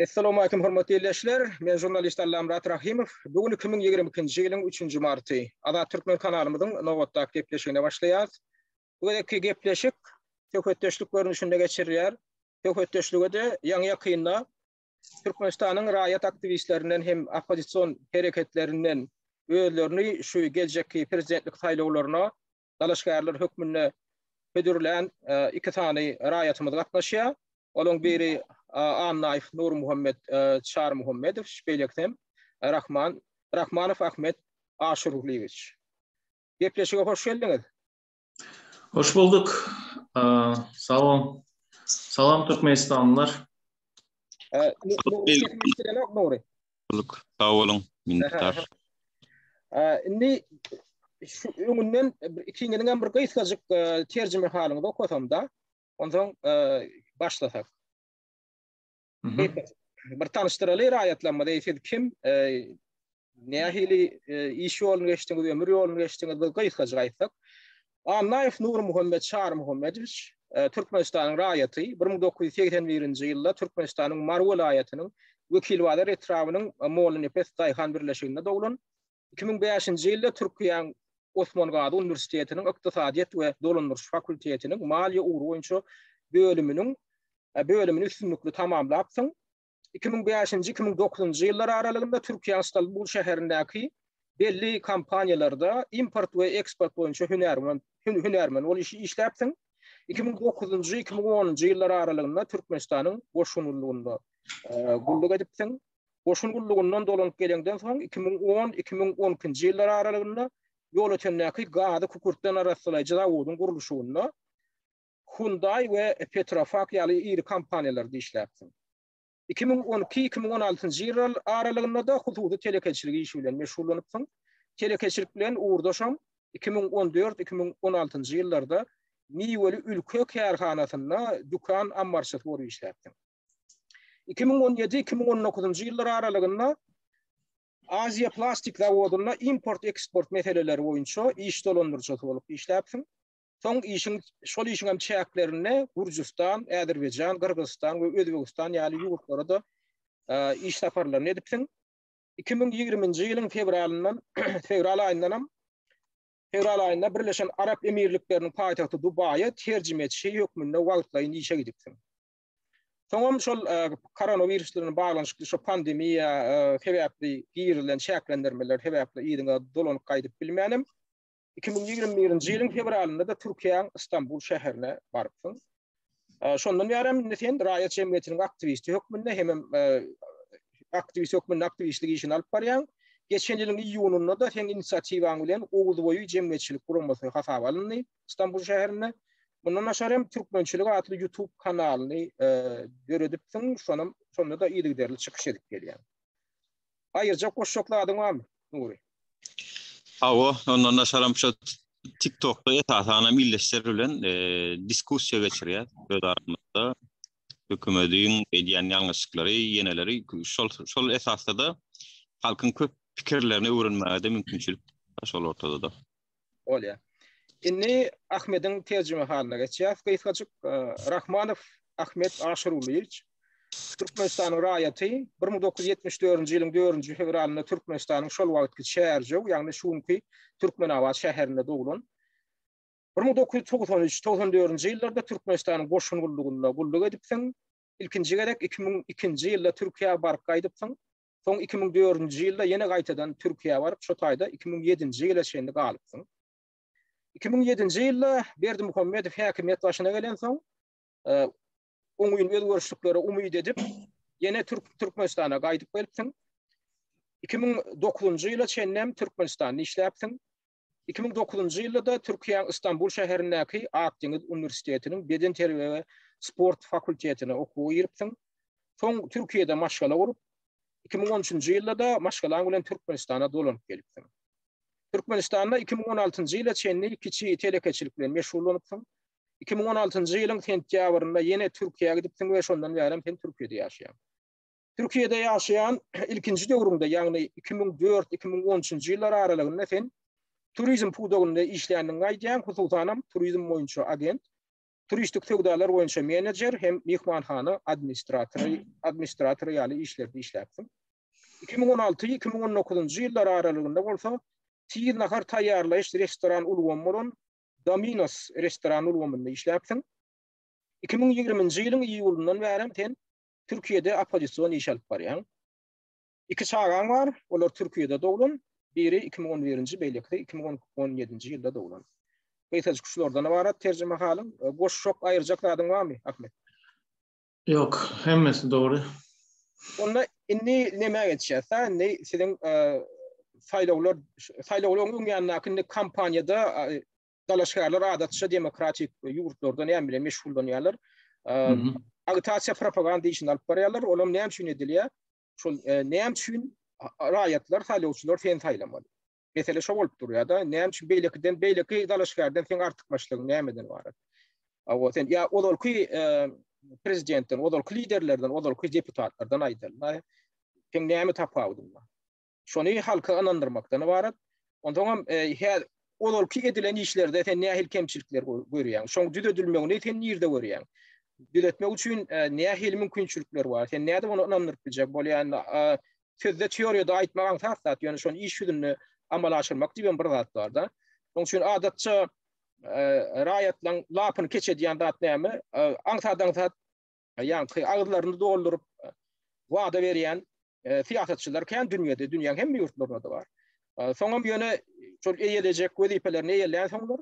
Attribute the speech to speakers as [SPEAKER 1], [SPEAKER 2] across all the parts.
[SPEAKER 1] Assalamu alaykum hormatly izleyijiler. Men jurnalist Allamrat Rahimov. Bugün 2022-nji ýylyň 3-nji marty. Ada Türkmen kanalymyzyň nowatda gepleşigine başlaýar. Bu gedeki gepleşik töhfetdeşlik görnüşinde geçirýär. Töhfetdeşlige de ýa-ni ýakynda Türkmenistanyň raýat aktivistlerinden hem opozisiýon hereketlerinden özlerini şu geljekki prezidentlik saýlawlaryna dalaşgarlar hökmünde hödürlen iki tane raýatymyz gatnaşýar. Olaň biri Naif Nur Muhammed Çar Muhammedov, şeýlekdem Rahmanov Ahmet Aşuruliýewich. Gepleşige hoş geldiňiz.
[SPEAKER 2] Hoş bulduk. Salam. Salam Türkmenistanlılar.
[SPEAKER 3] Bulduk. Sağ olun. Minnettar.
[SPEAKER 1] Indi şu öňünden ikiňinden bir gysgaçyk terjime halynda okutamda. Ondan başlasak. Bir tanıştıraly raýatlanmada ýetdi kim nähili iş ýoluny geçdiňiz, ömür ýoluny geçdiňiz bir gysgaçyk aýtsak. Naif Nur Muhammed Çar Muhammedowich Türkmenistanyň raýaty 1981-nji ýylda Türkmenistanyň Mar welaýatynyň wekil wazir etrawynyň Molla Pes Taýhan birleşiginde dowlan. 2005-nji ýylda Türkiýanyň Osman Gazi Universitetiniň Ykdysadyýat we Dolandyryş fakultetiniň maliýe boýunça bölümini üstünlükli tamamlap 2005-nji 2009-njy ýyllar aralygynda Türkiýe Istanbul şäherindäki belli kampaniýalarda import we eksport boýunça hünärmen ol işi işläpsiň. 2009-njy 2010-njy ýyllar aralygynda Türkmenistanyň goşunlugynda gulluk edipsiň. Goşun gullugyndan dolanyp gelenden soň 2010-2012-njy ýyllar aralygynda ýol ötendäki Gazi Kukurtdan arasynda zawodyň gurulşyna Hyundai we Petrofak ýaly iri kampaniýalarda işläpsiň. 2012-2016-njy ýyl aralygynda da hususy telekeçiligi işi bilen meşgullanypsyň. Telekeçilik bilen uğurdaşam 2014-2016-njy ýyllarda Miweli ülke kärhanasyna dukan ammarşat bory işläpsiň. 2017-2019-njy ýyllar aralygynda Aziya plastik zawodyna import eksport meseleleri boýunça iş dolandyrjy bolup işläpsiň. Soň şol işiň hem çäklerini Gürjistan, Äzerbeýjan, Kyrgyzstan we Özbegistan ýaly ýurtlarda iş safarlaryny edipsiň. 2020-nji ýylyň fevral aýynda Birleşen Arap Emirlikleriniň paýtagty Dubaýa terjimeçi hökmünde wagtlaýyn işe gidipsiň. Soňam şol koronavirus bilen baglanşykly şu pandemiýa sebäpli girilen çäklendirmeler sebäpli ýylyňa dolanyp gaýdyp bilmänim. 2021-nji ýylyň fevralynda da Türkiýanyň Istanbul şäherine barypsyň. Şondan ýaram sen raýat jemgyýetiniň aktivisti hökmünde hem aktivistlik işini alyp barýan. Geçen ýylyň iýununda da sen inisiatiwaň bilen Oğuz boyu jemgyýetçilik gurulmasy hasap alındy Istanbul şäherine. Bundan aşarym Türkmençilik adly YouTube kanalyny göredipsiň. Şonda da ýygyderli çykyş edip gelýär. Aýyrja goşşokladyň barmy? Nuri.
[SPEAKER 3] Ondan aşaram şu TikTok'ta etasana milleşler bilen diskussiýa geçirýär. Öz aramyzda hökümetiň edýän ýalňyşlyklary, ýeneleri şol esasda da halkyň köp pikirlerini öwrenmäge mümkinçilik şol ortada da.
[SPEAKER 1] Olýar. Inni Ahmediň terjime halyna geçýär. Gysgaçyk Rahmanov Ahmet Aşuruliýewich Türkmenistanyň raýaty 1974-nji ýylyň 4-nji fevralynda Türkmenistanyň şol wagtky şäherje, ýagny şuňky Türkmenabad şäherinde dowlan. 1993-94-nji ýyllarda Türkmenistanyň goşun gulluk edipsiň. Ilkinji gerek 2002-nji ýylda Türkiýe baryp gaýdypsyň. Soň 2004-nji ýylda ýene gaýtadan Türkiýe baryp şo taýda 2007-nji ýyla şeýle galypsyň. 2007-nji ýylda Berdimuhammedow häkimet başyna gelen soň oňuň özgörüşliklere umyt edip ýene Türkmenistana gaýdyp gelipsiň. 2009-njy ýyla çennem Türkmenistanda işläpsiň. 2009-njy ýylda da Türkiýanyň Istanbul şäherindäki Akdeniz Universitetiniň beden terbiýe we sport fakultetine okuw giripsiň. Soň Türkiýede maşgala gurup 2013-njy ýylda da maşgalaň bilen Türkmenistana dolanyp gelipsiň. Türkmenistanda 2016-njy ýyla çenli kiçi telekeçilik bilen meşgullanypsyň. 2016-njy ýylyň sentýabrynda ýene Türkiýeye gidipsiň we şondan bäri sen Türkiýede ýaşaýan. Türkiýede ýaşaýan ilkinji döwründe, ýagny 2004-2013-njy ýyllar aralygynda sen turizm pudogunda işleýändiň aýdýan, hususanam turizm boýunça agent turistik tögdalar boýunça menejer hem mehmanhana administrator ýaly işlerde işläpdim. 2016-2019 ýyllar aralygynda bolsa Tir nahar taýýarlaýyş restoran ulgamyň Dominos restoran ulgamynda işläpdim. 2020-nji ýylyň iýulundan bäri ten Türkiýede opozisiýon iş alyp barýan. 2 çagaň bar, olar Türkiýede doglan, biri 2011-nji beýlekde 2017-nji ýylda doglan. Beýtej kuşlardan barat terjime halyň, boş şok aýyrjakladyň barmy Ahmet?
[SPEAKER 2] Yok, hemmesi doğru.
[SPEAKER 1] Onda inni näme geçýär? Ne sizin saýlawlaryň öňýänläki kampanýada dalaşgarlar adatça demokratik ýurtlardan ýa bilen meşgullanýarlar. Agitasiýa propaganda işini alyp barýarlar. Olam näme üçin edilýär? Şol näme üçin raýatlar, saýlawçylar sen saýlamaly. Mesele şo bolup durýar da, näme üçin beýleki dalaşgardan sen artykmaçlyk nämeden barat? Awa sen ýa ololky prezidentden, ololky liderlerden, ololky deputatlardan aýdylýar. Sen näme tapawdyň? Şonu halka anandyrmakdan barat. Ondan ololky edilen işlerde sen nähil kemçilikler görýän. Şoň düzedilmegini sen ýerde görýän. Düzetmek üçin nähil mümkinçilikler bar. Sen näde onu anandyryp biljek bolýan sözde teoriýada aýtmagan taýsat, ýani şonu iş ýüzünde amal aşyrmak diýen bir zat bar da. Şoň üçin adatça raýatlaryň lapyny keçediýän zat näme? Aňsadan zat ýani aglaryny doldurup wada berýän siýasatçylar kän dünýede, dünýäň hemme ýurtlarynda da bar. Soňam ýöne şol eýeljek wezipelerini eýelän soňlar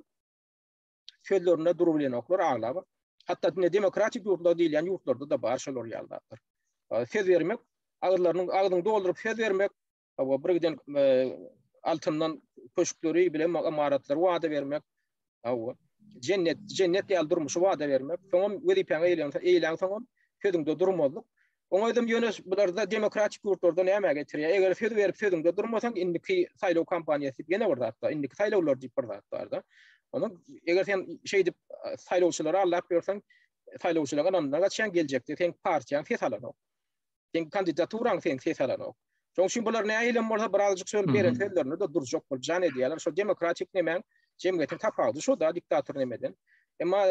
[SPEAKER 1] sözlerine durup bilen oklar aglaba. Hatta demokratik ýurtlar diýilen ýurtlarda da bar şolar ýaldadyr. Söz bermek, aglaryny doldurup söz bermek, birden altyndan köşkleri bilen amaratlar wada bermek, cennet ýaldyrmyş wada bermek. Soňam wezipeňe eýelän soňam sözüňde durmalyk. Oňaýdym ýöne bularda demokratik ýurtlarda näme getirýär? Eger söz berip sözüňde durmasaň, indiki saýlaw kampaniýasy ýene bir zatda, indiki saýlawlar diýip bir zatda. Onu eger sen şey dip saýlawçylara allap bersen, saýlawçylar anandan gaçan geljekde sen partiýaň ses alany. Sen kandidaturan sen ses alany. Şoň üçin bular näme ýelen bolsa birazjyk söz beren sözlerini de durjak boljan edýärler. Şo demokratik näme jemgyýetiň tapawdy şo da diktator nämeden. Emma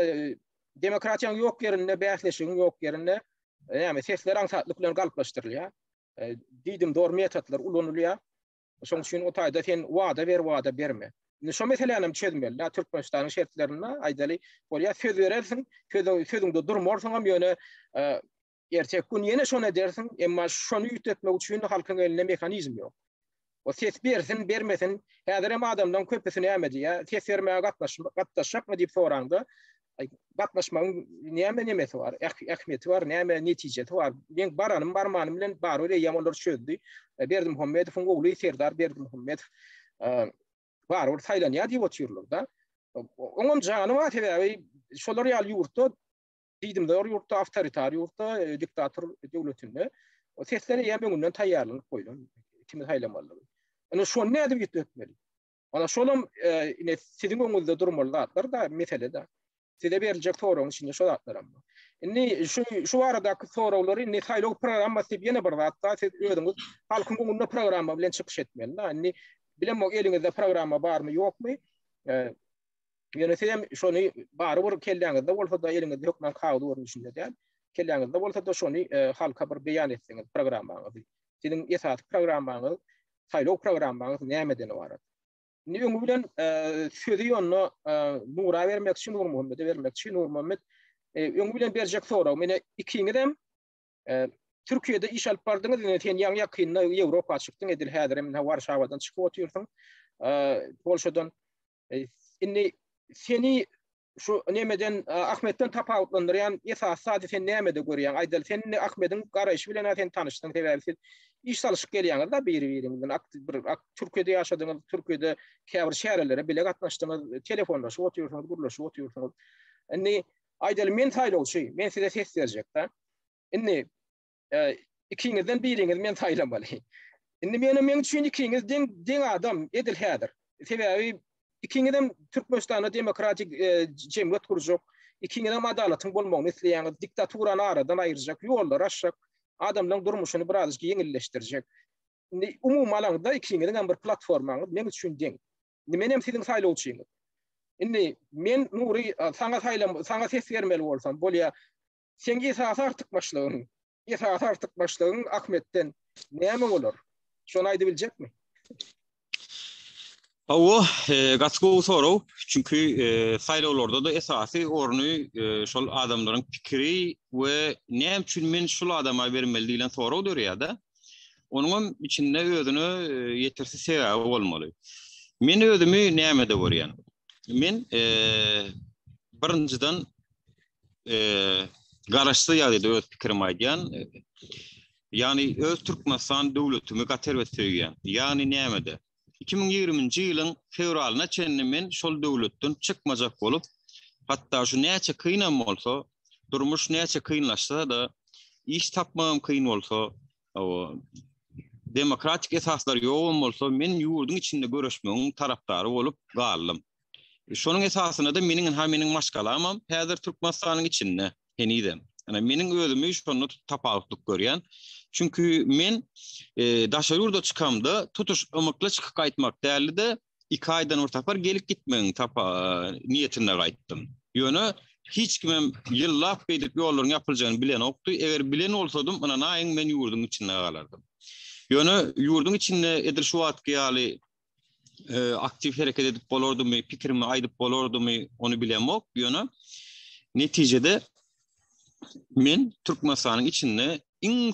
[SPEAKER 1] demokratiýaň ýok ýerinde, bäsleşigiň ýok ýerinde ýa-ni sesler aňsatlyk bilen galplaşdyrylýar. Diýdim dor metodlar ulanylýar. Şoň üçin o taýda sen wada berme. Şo meselelerim çözmeli. Türkmenistanyň şertlerine aýdaly bolýar söz berersiň, sözüňde durmarsaň ýöne ertek gün ýene şonu edersiň, emma şonu ýütetmek üçin halkyň elinde mehanizm ýok. O ses bersin, bermesin, häzir hem adamdan köpesini ämedi, ses bermäge gatnaşmakmy diýip soraňda, gatnaşmagyň näme bar? Ähmiýeti bar, näme netijesi bar? Men baranym barmanym bilen bary ýamanlar çözdü. Berdimuhammedowyň ogly Serdar Berdimuhammedow bar or saýlanýar diýip oturýarlar da. Oňam jany wa tebäbi şolar ýaly ýurtda diýdim de ýurtda awtoritar ýurtda diktator döwletinde o sesleri ýa-da taýýarlanyp goýulan kimi saýlamaly. Ana şonu näde ýetmeli? Ana şolum ine siziň öňünizde durmalylar da mesele da. Size beriljek soragyň içinde şol atlaram. Inni şu aradaky sorawlary inni saýlaw programmasy ýene bir zatda siz öýdüňiz halkyň öňünde programma bilen çykyş etmeli. Inni bilemok eliňizde programma barmy ýokmy? Ýöne sen şonu bary bir kelläňizde bolsa da eliňizde ýokman kagdy bolan içinde däl. Kelläňizde bolsa da şonu halka bir beýan etseňiz programmaňyzy. Siziň esas programmaňyz, saýlaw programmaňyz nämeden barat? Ni öňü bilen sözi ýonu Nura bermek üçin, Nur Muhammede bermek üçin, Nur Muhammed öňü bilen berjek soraw. Mene ikiňizem Türkiýede iş alyp bardyňyz, sen ýaňy ýakynda Ýewropa çykdyň edil häzir men Warşawadan çykyp oturýarsyň. Polşadan inni seni şu nemeden Ahmetden tapawutlandyrýan esas sady sen nämede görýän? Aýdal sen Ahmediň garaýşy bilen sen tanışdyň, sebäbi iş salyşyp gelýäňiz da biri-biriňizden bir Türkiýede ýaşadyňyz, Türkiýede käbir şäherlere bile gatnaşdyňyz, telefonlaşyp oturýarsyňyz, gurlaşyp oturýarsyňyz. Inni aýdal men saýlawçy, men size ses berjek da. Inni ikiňizden biriňiz men saýlamaly. Inni men üçin ikiňiz deň adam edil häzir. Sebäbi ikiňizem Türkmenistanyň demokratik jemgyýet kurjak, ikiňizem adalatyň bolmagyny isleýäňiz, diktaturany aradan aýyrjak, ýollar açjak, adamlaryň durmuşyny birazjyk ýeňilleşdirjek. Indi umum alanda ikiňizem bir platformaňyz men üçin deň. Menem siziň saýlawçyňyz. Indi men Nuri sana saylam sana ses vermeli bolsam bolya sengi artık başlığın. Artık başlığın Ahmet'ten näme bolar? Şonu aýdyp biljek mi?
[SPEAKER 3] O gaçgo soraw. Çünkü saýlawlarda da esasy orny şol adamlaryň pikiri we näme üçin men şol adama bermeli diýen soraw dörýärdi. Onuň içinde özüni ýetirsi sebäbi bolmaly. Men özümi näme de görýän. Men birinciden garaşdy ýa-da öz pikirim aýdýan. Yani öz Türkmenistan döwletini gaterwet söýýän. Yani näme-de 2020-nji ýylyň fevralyna çenli men şol döwletden çykmajak bolup, hatta şu näçe kynam bolsa, durmuş näçe kynlaşsa da, iş tapmam kyn bolsa, o demokratik esaslar ýok bolsa, men ýurdun içinde görüşmegiň tarapdary bolup galdym. Şonuň esasyna da meniň maşgalamam häzir Türkmenistanyň içinde henidem. Yani meniň özümi şonu tapawutlyk görýän. Çünkü men daşary ýurda çykamda tutuş ymykly çykyp gaýtmak däli de 2 aýdan ortapar gelip gitmegiň niýetine gaýtdym. Ýöne hiç kimem ýyllap edip ýollaryň ýapyljanyny bilen okdy. Eger bilen bolsadym, ana näň men ýurdun içinde galardym. Ýöne ýurdun içinde edir şu wagtky ýaly aktiv hereket edip bolardymy, pikirimi aýdyp bolardymy, onu bilemok. Ýöne netijede men Türkmenistanyň içinde iň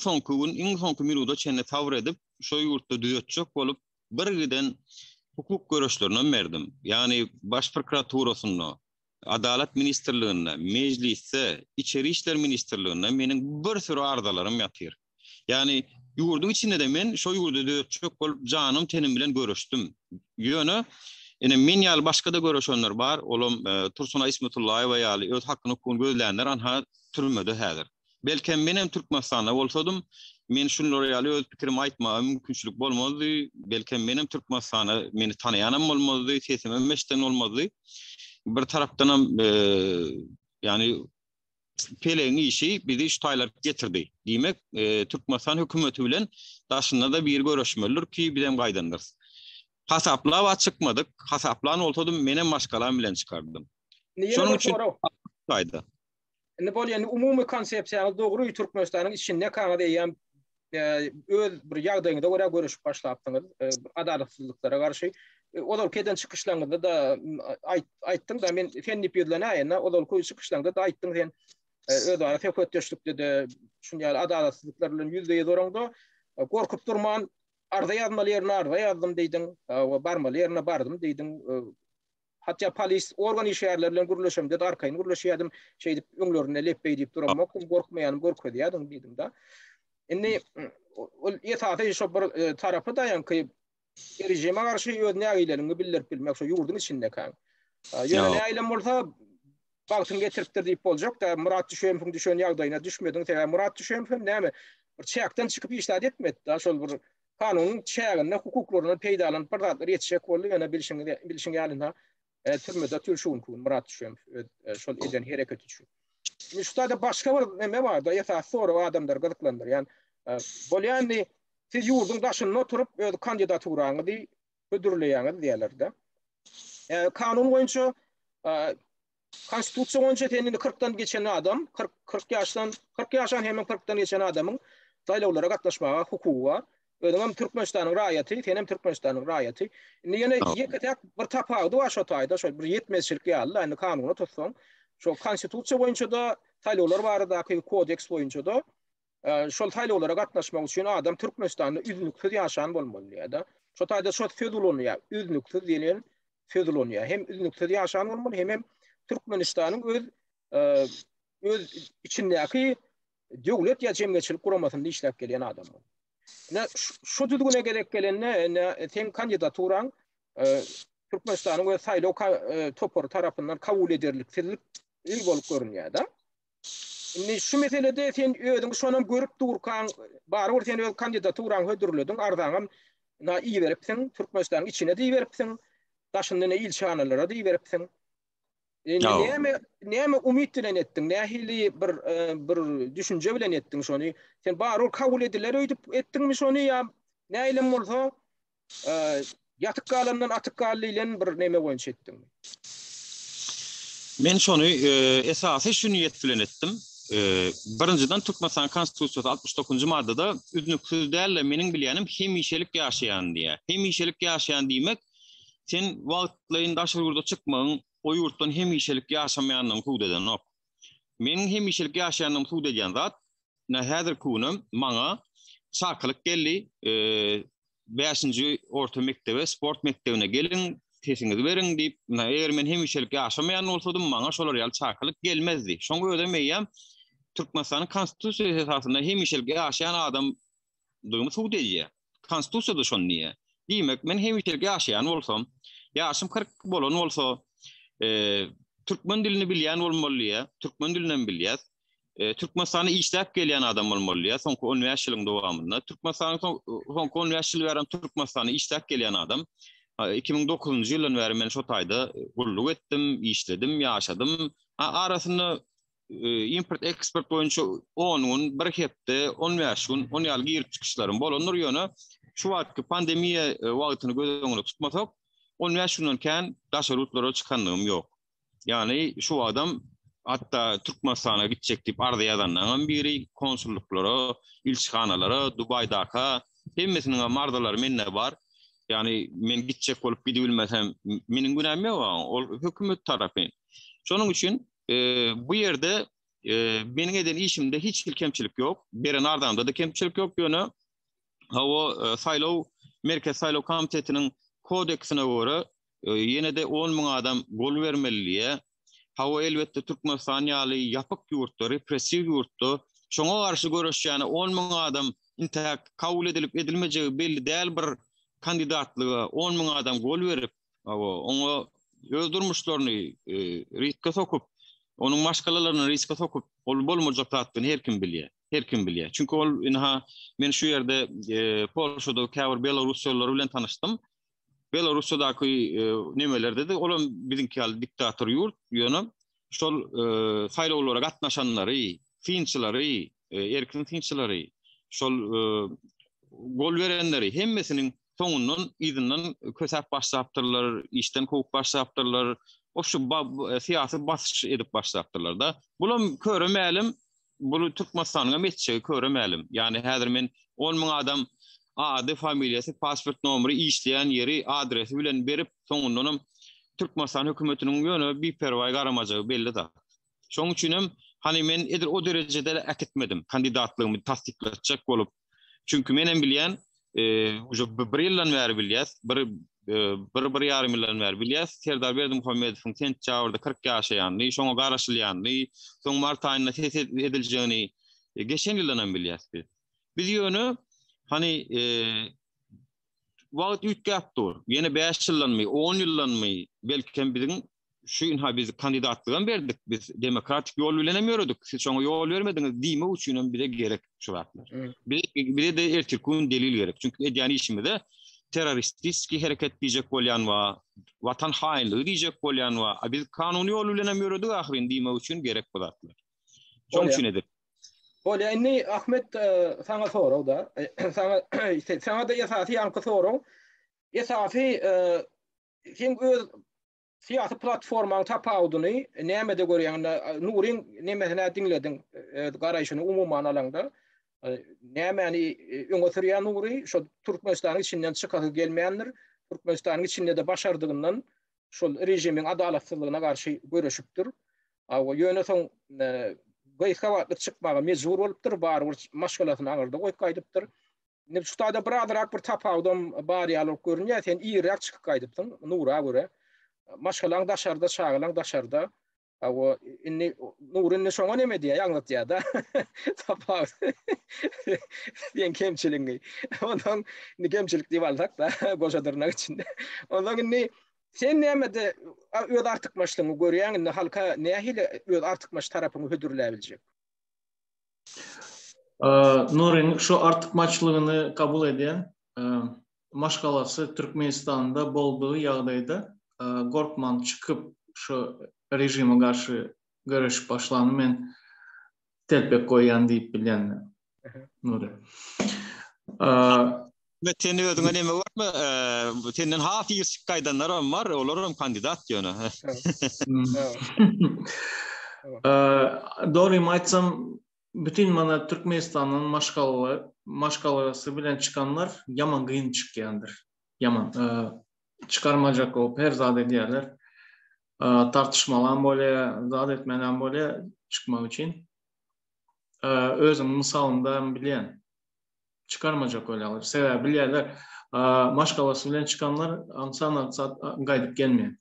[SPEAKER 3] soňky minuda çenne tawr edip şo ýurtda düýetjek bolup birgiden hukuk görüşlerine berdim. Yani baş prokuraturasyna, Adalet Ministrligine, meclise, İçeri işler Ministrligine meniň bir sürü ardalarym ýatyr. Yani ýurdun içinde de men şo ýurda düýetjek bolup janym tenim bilen görüşdüm. Ýöne men ýaly başga da görüşenler bar. Olam Tursuna İsmetullaýewa ýaly öz hakyny hukuk gözlänler anha türmede häzir. Belki menem Türkmenistanda bolsadym, men şunlara ýaly öz pikirimi aýtmagy mümkinçilik bolmazdy. Belki menem Türkmenistana meni tanaýanym bolmazdy, sesime meşden olmazdy. Bir tarapdan yani peleňi işi bizi şu taýlar getirdi. Diýmek, Türkmenistan hökümeti bilen daşynda da bir görüşmeler ki bizem gaýdandyr. Hasaplap çykmadyk. Hasaplan olsadym menem maşgalam bilen çykardym. Şonuň üçin gaýda.
[SPEAKER 1] Ne bolýan umumy konsepsiýa dogry Türkmenistanyň içinde kaňa diýen öz bir ýagdaýynda görä görüşip başlapdyňyz adaletsizliklere garşy. Olar keden çykyşlaryňda da aýtdyň da men fenni ýerlerine olar koý çykyşlaryňda da aýtdyň sen öz ara fekötdeşlikde de şunday adaletsizlikler bilen ýüzde ýerinde gorkup durman arda ýazmaly ýerine arda ýazdym diýdiň, barmaly ýerine bardym diýdiň. Hatta polis organ işgärler bilen gürleşemde de arkaýyn gürleşýärdim, şeýdip öňlerine leppeý diýip duramok, gorkmaýanym gorkýardyň diýdim da. Indi ol ýetaty şo bir tarapy daýanky rejime garşy ýöne aýlaryny bildirip bilmek şo ýurdun içinde kaň. Ýöne aýlan bolsa bagtyň getiripdir diýip boljak da Murat Düşeňow düşen ýagdaýyna düşmediň. Täze Murat Düşeňow näme bir çäkden çykyp işler etmedi da şol bir kanunun çägine hukuklaryny peýdalanyp bir zat ýetişek boldy ýene bilişiň ýalyna türmede türşün kun Murat Düşeňow şol eden hereket üçin. Müştada başga bir näme bar da ýa-da sonra adamlar gazyklandyr. Yani bolýandy siz ýurdun daşyna oturup öz kandidaturaňyzy ödürleýäňiz diýerler de. Kanun boýunça konstitusiýa boýunça tenini 40-dan geçen adam, 40 ýaşan hemen 40-dan geçen adamyň saýlawlara gatnaşmaga hukugy bar. Ödüm Türkmenistanyň raýaty, tenem Türkmenistanyň raýaty. Ýene ýeketek bir tapawdy var şo taýda, şo bir ýetmezçilik ýaly, ýani kanuny tutsaň, şo konstitusiýa boýunça da taýlawlar bar da, kodeks boýunça da şol taýlawlara gatnaşmak üçin adam Türkmenistanyň üznüksiz ýaşan bolmaly ýa-da. Şo taýda şo feodalonyň üznüksiz diýilen feodalonyň hem üznüksiz ýaşan bolmaly, hem Türkmenistanyň öz içindäki döwlet ýa jemgyýetçilik guramasyny işläp gelýän adam. Şu düzgüne gerek gelenne sen kandidaturan Türkmenistan'ın ve saýlaw topor tarapından kabul ederliksizlik il bolup görünýär da. Şu meselede sen özüň şonam görüp durkan bar sen öz kandidaturan hödürledin ardaňam iyi beripsiň Türkmenistanyň içine diýip beripsiň daşynda il şanalara diýip beripsiň. Näme umyt bilen etdiň? Nähili bir düşünje bilen etdiň şonu? Sen barul kabul ediler öýdüp etdiňmi şonu ýa näýlem bolsa ýatyk galandan atyk galylan bir näme boýunça etdiňmi?
[SPEAKER 3] Men şonu esasy şunu ýetkilen etdim. Birinciden Türkmenistan Konstitusiyasy 69-njy maddada üznüksiz däl meniň bilýänim hemişelik ýaşaýan diýär. Hemişelik ýaşaýan diýmek sen wagtlaryň daşary ýurda çykmagyň, o ýurtdan hemişelik ýaşamaýanyň suwd eden ok. Meniň hemişelik ýaşaýanyň suwd edýän zat häzir kunum maňa çarkylyk geldi. 5-nji orta mektebe, sport mektebine gelin, tesiňizi beriň diýip, eger men hemişelik ýaşamaýan bolsadym, maňa şolar ýaly çarkylyk gelmezdi. Şoňa öde meýem Türkmenistanyň konstitusiýasy esasynda hemişelik ýaşaýan adamdygymy suwd edýär. Konstitusiýada şonu diýär. Diýmek, men hemişelik ýaşaýan bolsam, ýaşym 40 bolan bolsa, türkmen dilini bilýän bolmaly, türkmen dilinden bilýär. Türkmenistany işläp gelýän adam bolmaly, soňky 10 ýaşylyň dowamynda. Türkmenistanyň soňky 10 ýaşyl beren Türkmenistany işläp gelýän adam. 2009-njy ýylyň bäri men şo taýda gulluk etdim, işledim, ýaşadym. Arasynda import eksport boýunça 10 bir hepde 10 ýaşyn, 10 ýyl girip çykyşlarym bolandyr ýöne. Şu wagtky pandemiýa wagtyny göz öňünde tutmasak, 10 ýaşyndan kän daşary ýurtlara çykandygym ýok. Yani şu adam hatta Türkmenistana gidecek diýip arda ýazanlardan biri konsulluklara, ilçihanalara, Dubaýdaka hemmesiniň mardalary menne bar. Yani men gidecek bolup gidip bilmesem meniň günäm ýok, ol hökümet tarapy. Şonuň üçin bu ýerde meniň eden işimde hiç kemçilik ýok. Beren ardamda da kemçilik ýok ýöne. Hawa saýlaw Merkez Saýlaw Komitetiniň kodeksine görä ýene de 10.000 adam gol bermeliýe. Hawa elbetde Türkmenistan ýaly ýapyk ýurtda, repressiw ýurtda, şoňa garşy görüşýäni 10.000 adam intihak kabul edilip edilmejegi belli däl bir kandidatlyga 10.000 adam gol berip, oňa öz durmuşlaryny riske sokup, onuň maşgalalaryny riske sokup, ol bolmajak zatdyny her kim bilýär. Her kim bilýär. Çünki ol men şu ýerde Polşada käbir Belarusýalılar bilen tanışdym. Belarus'daki nemelerde de olan bizimki ýaly diktator ýurt ýöne şol saýlawlara gatnaşanlary, finçilary, erkin finçilary, şol gol berenleri hemmesiniň soňundan izinden kösäp başlapdyrlar, işden kovup başlapdyrlar, o şu siýasy basyş edip başlapdyrlar da. Bular köremälim, bu Türkmenistanyň metçe köremälim. Yani häzir men 10.000 adam ady, familiýasy, pasport nomary, işleýän ýeri, adresi bilen berip, soňundan Türkmenistan hökümetiniň ýöne bir perwaý garamajygy belli da. Şoň üçin hani men edir o derejede äketmedim kandidatlygymy tasdikletjek bolup. Çünki menen bilýän, uja bir ýyldan bäri bilýär, bir ýarym ýyldan bäri bilýär, Serdar Berdimuhammedowyň sentýabrda 40 ýaşaýandy, şoňa garaşylýandy, soň mart aýynda tesis ediljegini geçen ýyldan bilýär. Biz ýöne hani wagt ütgäpdir. Ýene 5 ýyllanmy, 10 ýyllanmy belki bizim şu inha biz kandidatlygyny berdik. Biz demokratik ýol bilen emýördik. Siz şoňa ýol bermediňiz diýme üçin bize gerek şu wagtlar. Bize de ertirkün delil gerek. Çünki edýän işimizde terroristski hereket diýjek bolýan we watan haýynlygy diýjek bolýan we biz kanuny ýol bilen emýördik ahyryn diýme üçin gerek bu wagtlar. Şoň üçin edir.
[SPEAKER 1] Bolýa inni Ahmet sana soraw da. Sana da esasy ýanky soraw. Esasy sen öz siyasi platformaň tapawdyny nämede görýän Nurin nämesine diňlediň garaýşyny umumyň alanda nämäni öňe sürýän Nuri şo Türkmenistanyň içinden çykaky gelmeýändir. Türkmenistanyň içinde de başardygyndan şol rejimiň adalatsyzlygyna garşy görüşipdir. Awa ýöne soň gaýhawatly çykmagy mejbur bolupdyr, barbyr maşgalatyny aňyrda goýup gaýdypdyr. Ne şu taýda bir tapawdym bar ýaly görünýär, sen ýerek çykyp gaýdypdyň Nura görä. Maşgalaň daşarda, çağılaň daşarda. Awa inni Nurin şoňa neme diýär, ýaňlatýar da. Tapaw. Ýen kemçiliği. Ondan kemçilik diýip alsak da goşadyrnak içinde. Ondan inni sen nämede öz artykmaçlygyny görýän, indi halka nähili öz artykmaç tarapyny hödürläp biljek?
[SPEAKER 2] Nurin şu artykmaçlygyny kabul edýän maşgalasy Türkmenistanda bolduğu ýagdaýda Gorkman çıkıp şu rejime karşı görüş başlanı men telpek koyan deyip bilen Nuri.
[SPEAKER 3] Meteni ödüňe neme barmy? Senden ha fiirsik gaýdanlar var, olaram kandidat ýöne.
[SPEAKER 2] Doğruyum aytsam, bütün mana Türkmenistan'ın maşgalasy bilen çıkanlar yaman gıyın çıkýandyr. Yaman. Çıkarmacak olup her zat edýärler. Tartışmalan bolýa, zat etmenen bolýa çıkmak için. Özüm misalında bilen çıkarmacak bolýarlar. Sebäbi bilýärler, maşgalasy bilen çıkanlar ansan gaýdyp gelmeýär.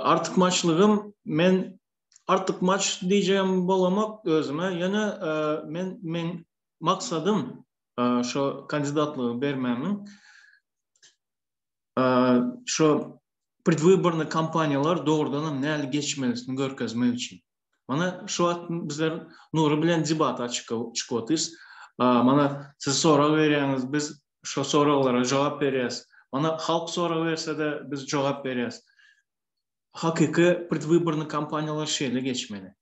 [SPEAKER 2] Artık maçlığım, men artık maç diyeceğim bolamak özüme. Yani men maksadım şu kandidatlığı vermemin, şu предвыборный kampanyalar doğrudan näle geçmelisini görkezmek için. Mana şu an bizler Nuri bilen debata çıkýatyrys. Mana siz sorak berýäňiz, biz şu soraklara jogap berýäs. Mana halk sorak berse de biz jogap berýäs. Hakiki предвыборный kampanyalar şeýle geçmeli.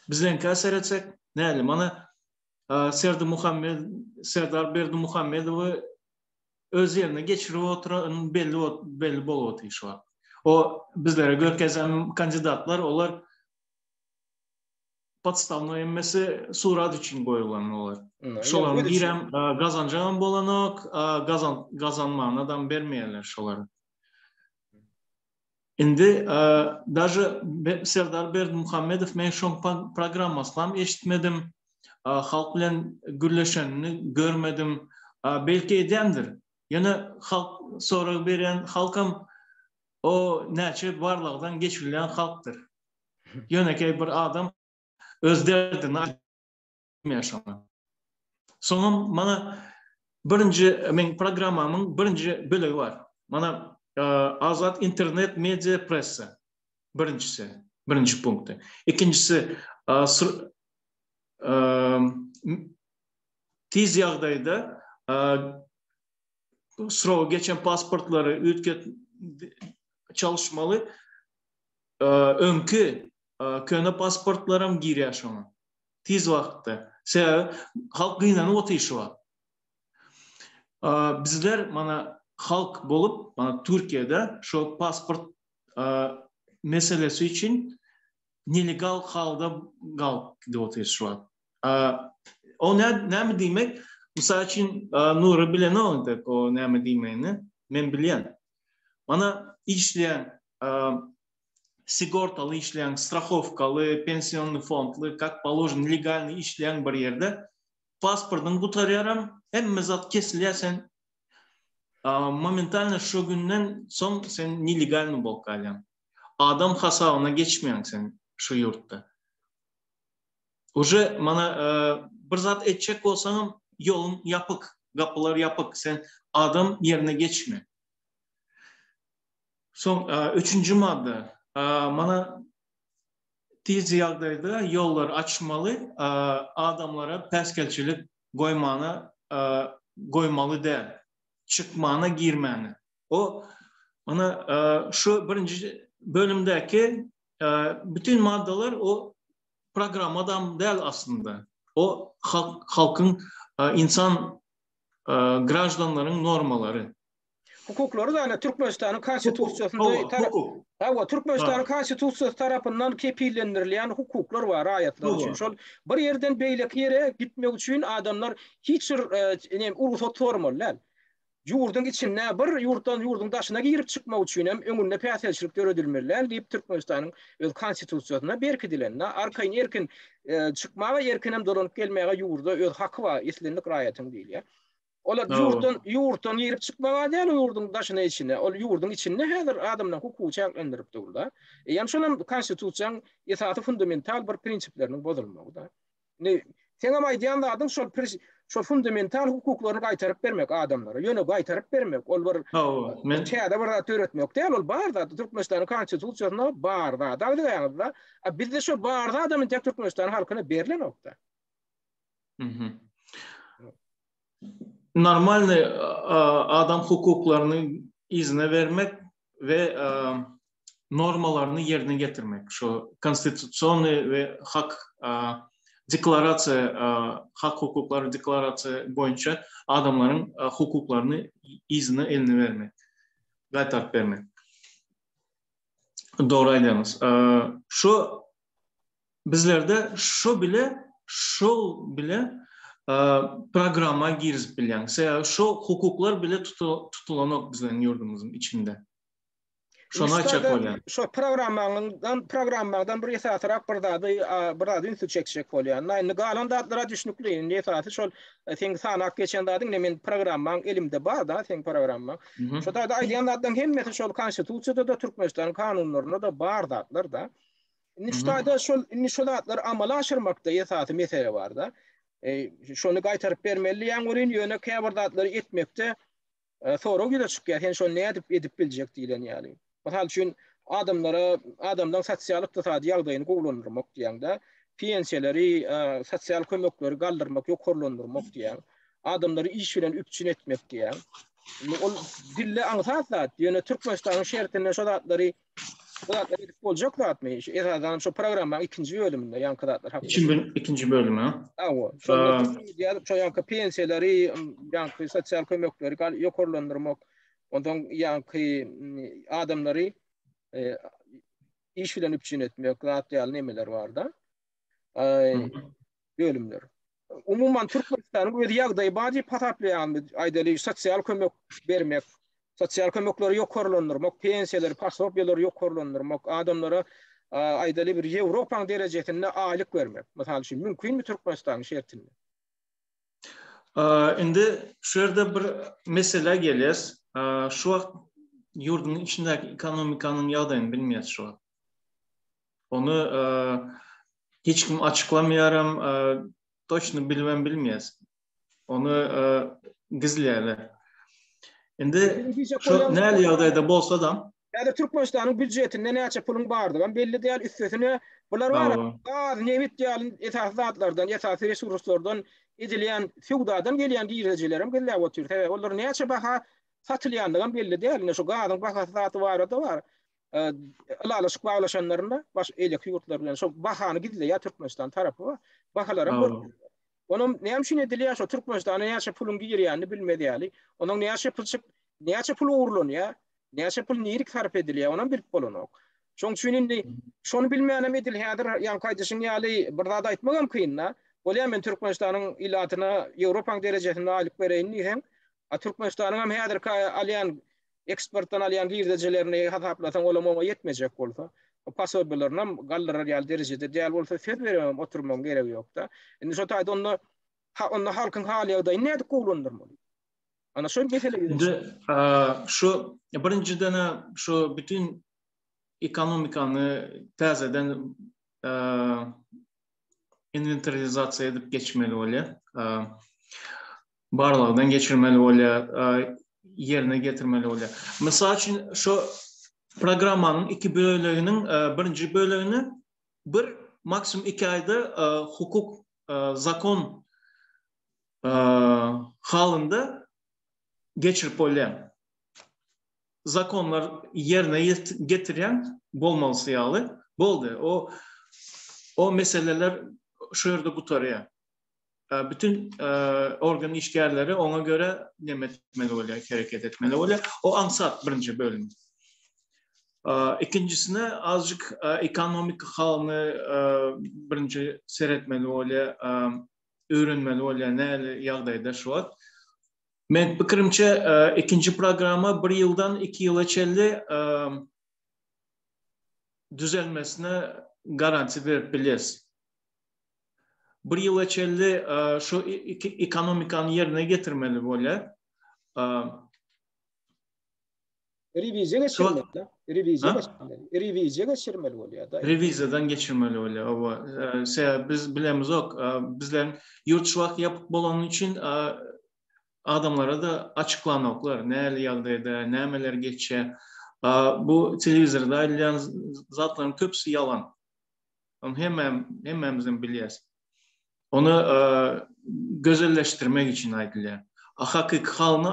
[SPEAKER 2] Bizden käsir etsek, näle? Mana Serdar Berdimuhammedowy öz ýerine geçirip oturan belli bolup otyş var. O bizlere görkezen kandidatlar, olar podstavny emmesi surat üçün goýulan olar. Şolar birem gazanjan bolanok, gazanman adam bermeýärler şolary. Indi даже Serdar Berdimuhammedow men şoň programmasyny eşitmedim. Halk bilen gürleşenini görmedim. Belki edemdir. Yani halk sorak beren halkam o näçe barlagdan geçirilen halktır. Yönekey bir adam öz derdini ýaşamak. Soňam mana men programmamyň birinji bölegi var. Mana azat internet media pressa. Birinci punkty. İkincisi tiz ýagdaýda sırov geçen pasportları ülke çalışmalı. Önkü köne pasportlarım giriyor şu an. Tiz vakitte. Halk gıynan otyşy var. Bizler mana halk bolup mana Türkiye'de şu pasport meselesi için nelegal halda gal otyşy var. O näme diýmek? Mysal üçin Nuri bilen oldy, o näme diýmegini men bilýän. Mana işleyen, sigortalı işleyen, strahowkalı, pensionni fondlı, kak положено legalny işleyen bir yerde pasportun gutarýaram, hemme zat kesilýär, sen momentalno şu günden son sen nelegalny bolup kalýan. Adam hasabyna geçmeýän sen şu ýurtda. Уже mana bir zat etjek bolsaňam yolun yapık, kapılar yapık, sen adam yerine geçme. Son üçüncü madde, mana tiz ýagdaýda yollar açmalı, adamlara peskelçilik goýmaly däl, çıkmana girmeni. O mana şu birinci bölümdeki bütün maddeler o programmadan däl aslında. O halkın, insan, grajdanların normalary.
[SPEAKER 1] Hukuklary da Türkmenistanyň konstitusiýasynda Türkmenistanyň konstitusiýasy tarapyndan kepillendirilýän hukuklar bar, aýatlar üçin. Şol bir ýerden beýleki ýere gitmek üçin adamlar hiç uruhsat tormalylar. Ýurdun içinde bir ýurdun daşyna girip çykmak üçin hem öňünde päselçilik göredilmeliler diýip Türkmenistanyň öz konstitusiýasyna berkidilen. Arkaýyn erkin çykmaga erkin hem dolanyp gelmäge ýurda öz haky bar, islenlik raýatyň diýil. Olar ýurdun girip çykmaga däl, ýurdun daşyna içine, ol ýurdun içinde häzir adamlar hukuky çäklendirip durlar. Ýani şonam konstitusiýaň esaty fundamental bir prinsipleriniň bozulmagy da. Sen ama aýdýan adam şol fundamental hukuklaryny gaýtaryp bermek adamlara, ýöne gaýtaryp bermek, ol bir täze bir zat öğretmek däl, ol bar da Türkmenistanyň konstitusiýasyna bar da diýýäňizler. Bizde şol bar da adamyň Türkmenistan halkyna berilen okda.
[SPEAKER 2] Normalny adam hukuklaryny izne vermek ve normalaryny ýerine getirmek. Şu konstitusiýony ve hak deklarasiya, hak hukukları deklarasiya boyunca adamların hukuklarını izini eline vermek, qaytarıp vermek. Doğru aytdınız. Şu bizlerde şu bile programa girip bilen, şu hukuklar bile tutulanok bizlerin yurdumuzun içinde. Şunu açık olan.
[SPEAKER 1] Şu programdan bir esasırak burada ünsü çekecek olan. Aynı galan datlara düşünükleyin. Esası şol sen sanak geçen dadın nemin programman elimde var da sen programman. Şu da aydiyan datdan hemmeti şol konstitusiyada da Türkmenistan kanunlarında da var datlar da. Niştada şol datlar amala aşırmakta esası mesele var da. Şunu qaytarıp vermeli. Yangurin yöne kəbir datları etmekte sonra güde çıkıyor. Yani şunu ne edip bilecek diyen yani. Misal üçün adamdan sosial iqtisadi yağdayını kullanırmak diyen de pensiyaları, sosyal kömekleri kaldırmak, yokorlandırmak diyen, adamları iş bilen üpçün etmek diyen. O dille anlatsa yani Türkmenistan'ın şeritinde şu datları edip olacak da atmayış. Esasen şu programın ikinci bölümünde yankı datlar.
[SPEAKER 2] İkinci bölümü.
[SPEAKER 1] Awo. Şu yankı pensiyaları, yankı sosyal kömekleri yokorlandırmak, ondan yankı adamları iş bilen üpçün etmek, rahatlayan nemeler var da. Bölümler. Umuman Türkmenistan'ın öyle yağdayı bazı pataplayan aydalı sosyal kömek vermek, sosyal kömekleri yokorlandırmak, pensiyaları, pasopyaları yokorlandırmak, adamlara aydalı bir Avrupa derecesinde aylık vermek. Mesela şimdi mümkün mü Türkmenistan'ın şeritinde?
[SPEAKER 2] Şimdi şurada bir mesele geliyor. Şu an yurdun içindeki ekonomikanın yağdayını bilmeyiz şu an. Onu hiç kim açıklamayarım, точно bilmeyiz. Onu gizleyeler. Şimdi şu ne yağdayda bolsa da
[SPEAKER 1] yani Türkmenistan'ın bütçetinde ne açık pulun vardı. Ben belli değil üstesine bunlar var. Nevit değil esaslardan, esas resurslardan edilen feudaldan gelen direcilerim geliyor otur. Onlar ne açık baha satılyandan belli değil. Ne şu gazın baha satı var da var. Alaşık bağlaşanlarında baş elek yurtlarından şu bahanı gidiyor ya Türkmenistan tarafı var. Bahalara bu. Onun ne yapışın ediliyor şu Türkmenistan'ın ne açık pulun girýäni bilmedi yani. Onun ne açık pul uğurlanıyor. Ne açık pul nirik sarf ediliyor. Onun bilip bolanok. Şunu bilmeyenim edilýär yani kaydışın ýaly bir zat aýtmagam kynna. Bolýar men Türkmenistan'ın ilatyna Ýewropa derejesinde alyp bereýin diýen. Türkmenistan'ın hem häzir alyan ekspertdan alyan girdejelerini hasaplasan olamama yetmejek bolsa. O pasorblarynam gallara ýaly derejede diýal bolsa söz beremem oturmam gerek ýok da. Indi şu taýda onu halkyň haly ýagdaýyny näde kullandyrmaly? Ana şol mesele
[SPEAKER 2] ýa. Şu birinciden şu bütün ekonomikany täzeden inventarizasiya edip geçmeli bolýar. Barlygdan geçirmeli bolýar, yerine getirmeli bolýar. Mysal üçin şu programmanın iki bölümünün birinci bölümünü maksimum 2 ayda hukuk, zakon halında geçirip bolýar. Zakonlar yerine getiren bolmalısı ýaly boldy. O meseleler şu yerde bu taraya. Bütün organ işgärleri ona göre demetmeli bolýar, hareket etmeli bolýar. O ansat birinci bölüm. İkincisine azıcık ekonomik halını birinci seyretmeli bolýar, öğrenmeli bolýar näle ýagdaýda şu an. Men pikirimçe ikinci programa 1 yıldan 2 yıla çelli düzelmesine garanti verip biliriz. 1 yıla çelli şu ekonomikanın yerine getirmeli bolýar.
[SPEAKER 1] Revize geçirmeli bolýar da.
[SPEAKER 2] Revizadan geçirmeli bolýar. Biz bilemiz ok. Bizlerin yurt şuak yapıp bolanın için adamlara da açıklanoklar. Näle ýagdaýda, nämeler geçe. Bu televizorda aýdylan zatlaryň köpsi yalan. Onu hemmemizden bilýäs. Onu gözelleştirmek için aýdylýar. Hakik hal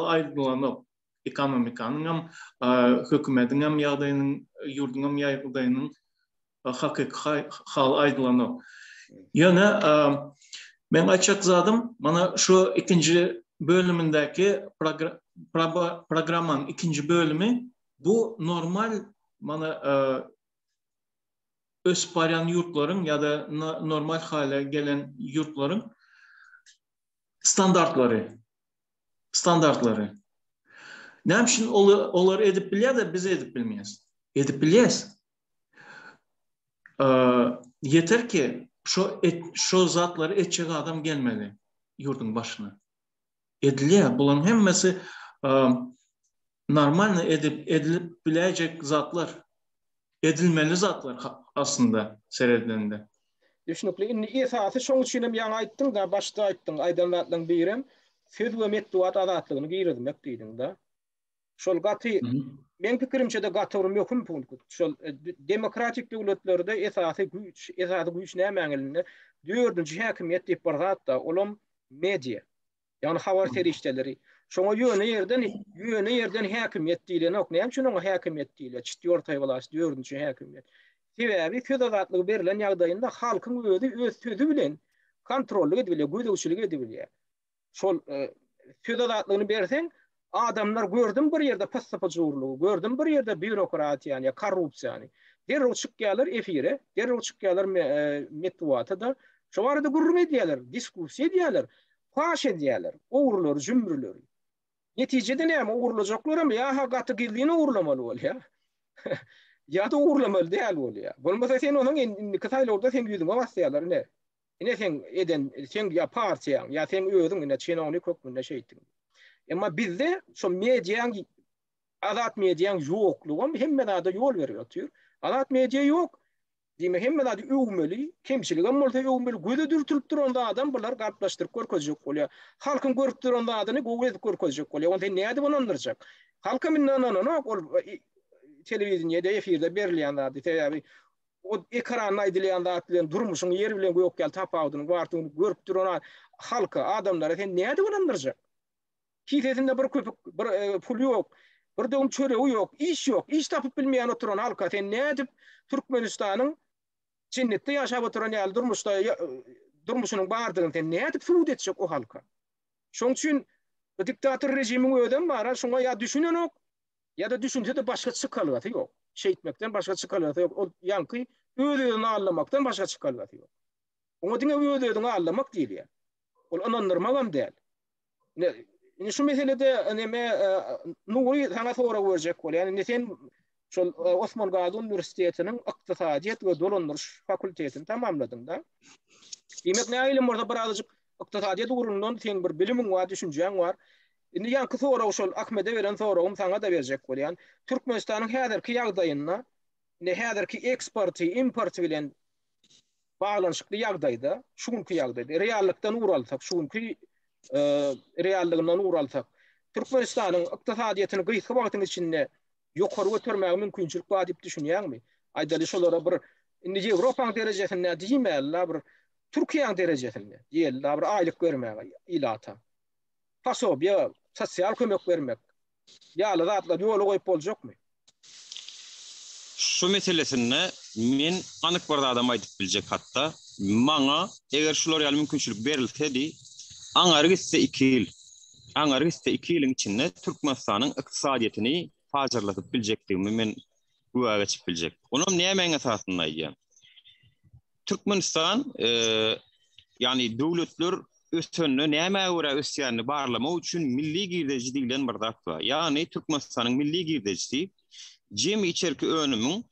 [SPEAKER 2] aýdylanyp ekonomikanın hem hökümetiň hem ýagdaýynyň, ýurdun hem ýagdaýynyň hal aydılano. Yana ben açıkladım. Bana şu ikinci bölümündeki programın ikinci bölümü bu normal bana ösparyan yurtların ya da normal hale gelen yurtların standartları. Ne için onları edip biliyor da biz edip bilmeyiz. Edip biliyiz. Yeter ki şu zatları edecek adam gelmeli yurdun başına. Ediliyor. Bunların hemmesi normal edilip bilecek zatlar. Edilmeli zatlar aslında seyredilende.
[SPEAKER 1] Düşünükli. İnni esası şoň üçinem ýa aýtdyň da başda aýtdyň aýdanlaryň birem söz we metduat azatlygyny giýirdim diýdiň da. Şol gaty men pikirimçe de gaty möhüm punkt. Şol demokratik döwletlerde esasy güýç nämäňelini dördüncü häkimiýet diýip barzat da olam media. Ýani habar serişdeleri. Şoňa ýöne ýerden häkimiýet diýilen ok. Näme üçin oňa häkimiýet diýiler? Çitdi ortaý bolar, dördüncü häkimiýet. Sebäbi söz azatlygy berilen ýagdaýynda halkyň öz sözü bilen kontrolly edilýär, gödäwçilik edilýär. Şol söz azatlygyny berseň, adamlar gördüm bir ýerde passapajurlugy, gördüm bir ýerde bürokratiýa, ýa korrupsiýany. Derrew çykýarlar efire, derrew çykýarlar metduata da, şo barada gurrun edýärler, diskussiýa edýärler, faş edýärler, owurlar, jümrüler. Netijede näme owurlajaklar ama ýa hagaty gildiğini owurlamaly bolýar. Ya da uğurlamalı değil oluyor. Bolmasa sen onun kısaylorda sen yüzüne basyalar ne? Ne sen eden sen ya partiyan ya sen özün ne çenoni kökünde şey ettin. Ama bizde şu medyan azat medyan yokluğu hemme da yol veriyor atıyor. Azat medya yok. Dime hemme da övmeli, kimçilik amolta övmeli. Göze dürtülüp duranda adam bunlar garplaştırıp görkezecek oluyor. Halkın görüp duranda adını göze görkezecek oluyor. Onda ne adı bunu anlayacak? Halkın minnan televizyonda efirde berilýän tabi o ekranna edilýän atlyň durmuşyň ýeri bilen goýok gel tapawdyny bartyny görüp duran halka adamlara sen näde bulandyrjak? Kitesinde bir köpük bir pul ýok, bir döwüm çöreği ýok, iş ýok, iş tapyp bilmeýän oturan halka sen näde Türkmenistanyň cennetde ýaşap oturan ýaly durmuşynyň bardygyny sen näde suwd etjek o halka? Şoň üçin diktator rejimiň ödem bar, şoňa ýa düşünen ok ya da düşünce de başka çıkarlatı yok. Şey etmekten başka çıkarlatı yok. O yankı ödüğünü anlamaktan başka çıkarlatı yok. Onu dinle ödüğünü anlamak değil ya. O anlandırmam değil. Ne şu meselede Nuri sana sonra verecek ol. Yani sen şu Osman Gazi Üniversitesi'nin iktisadiyet ve dolandırış fakültesini tamamladın da. Demek ne ilim orada birazcık iktisadiyet uğrundan sen bir bilimin var, düşüncen var. Indi yankı sonra şol Ahmet'e veren sonra sana da verecek bolýan. Türkmenistanyň häzirki ýagdaýyna, ne häzirki eksporty, importy bilen baglanşykly ýagdaýda, şuňky ýagdaýda reallykdan uralsak, şuňky reallygyndan uralsak, Türkmenistanyň ykdysadyýatyny gysga wagtyň içinde ýokary götürmäge mümkinçilik bar diýip düşünýärmi? Aýdaly şolara bir indi Ýewropaň derejesinde diýmeli, bir Türkiýanyň derejesinde diýeli, bir aýlyk bermäge ilata. Pasobiya, sosyal kömek vermek. Ýaly zatlar ýoly goýup boljakmy?
[SPEAKER 3] Şu meselesinde men anyk bir adam aýdyp biljek hatda. Maňa eger şular ýaly mümkinçilik berilsedi, aňary gitse 2 ýyl. Aňary gitse 2 ýylyň içinde Türkmenistanyň ykdysadyýatyny hajyrlatyp biljekdigimi men güwa geçip biljek. Onuň näme esasynda aýdýan? Türkmenistan yani döwletler ösünni näme görä ösýänini barlamak üçin milli girdeji diýilen bir zat bar. Ýani Türkmenistanyň milli girdejisi jemi içerki önümüň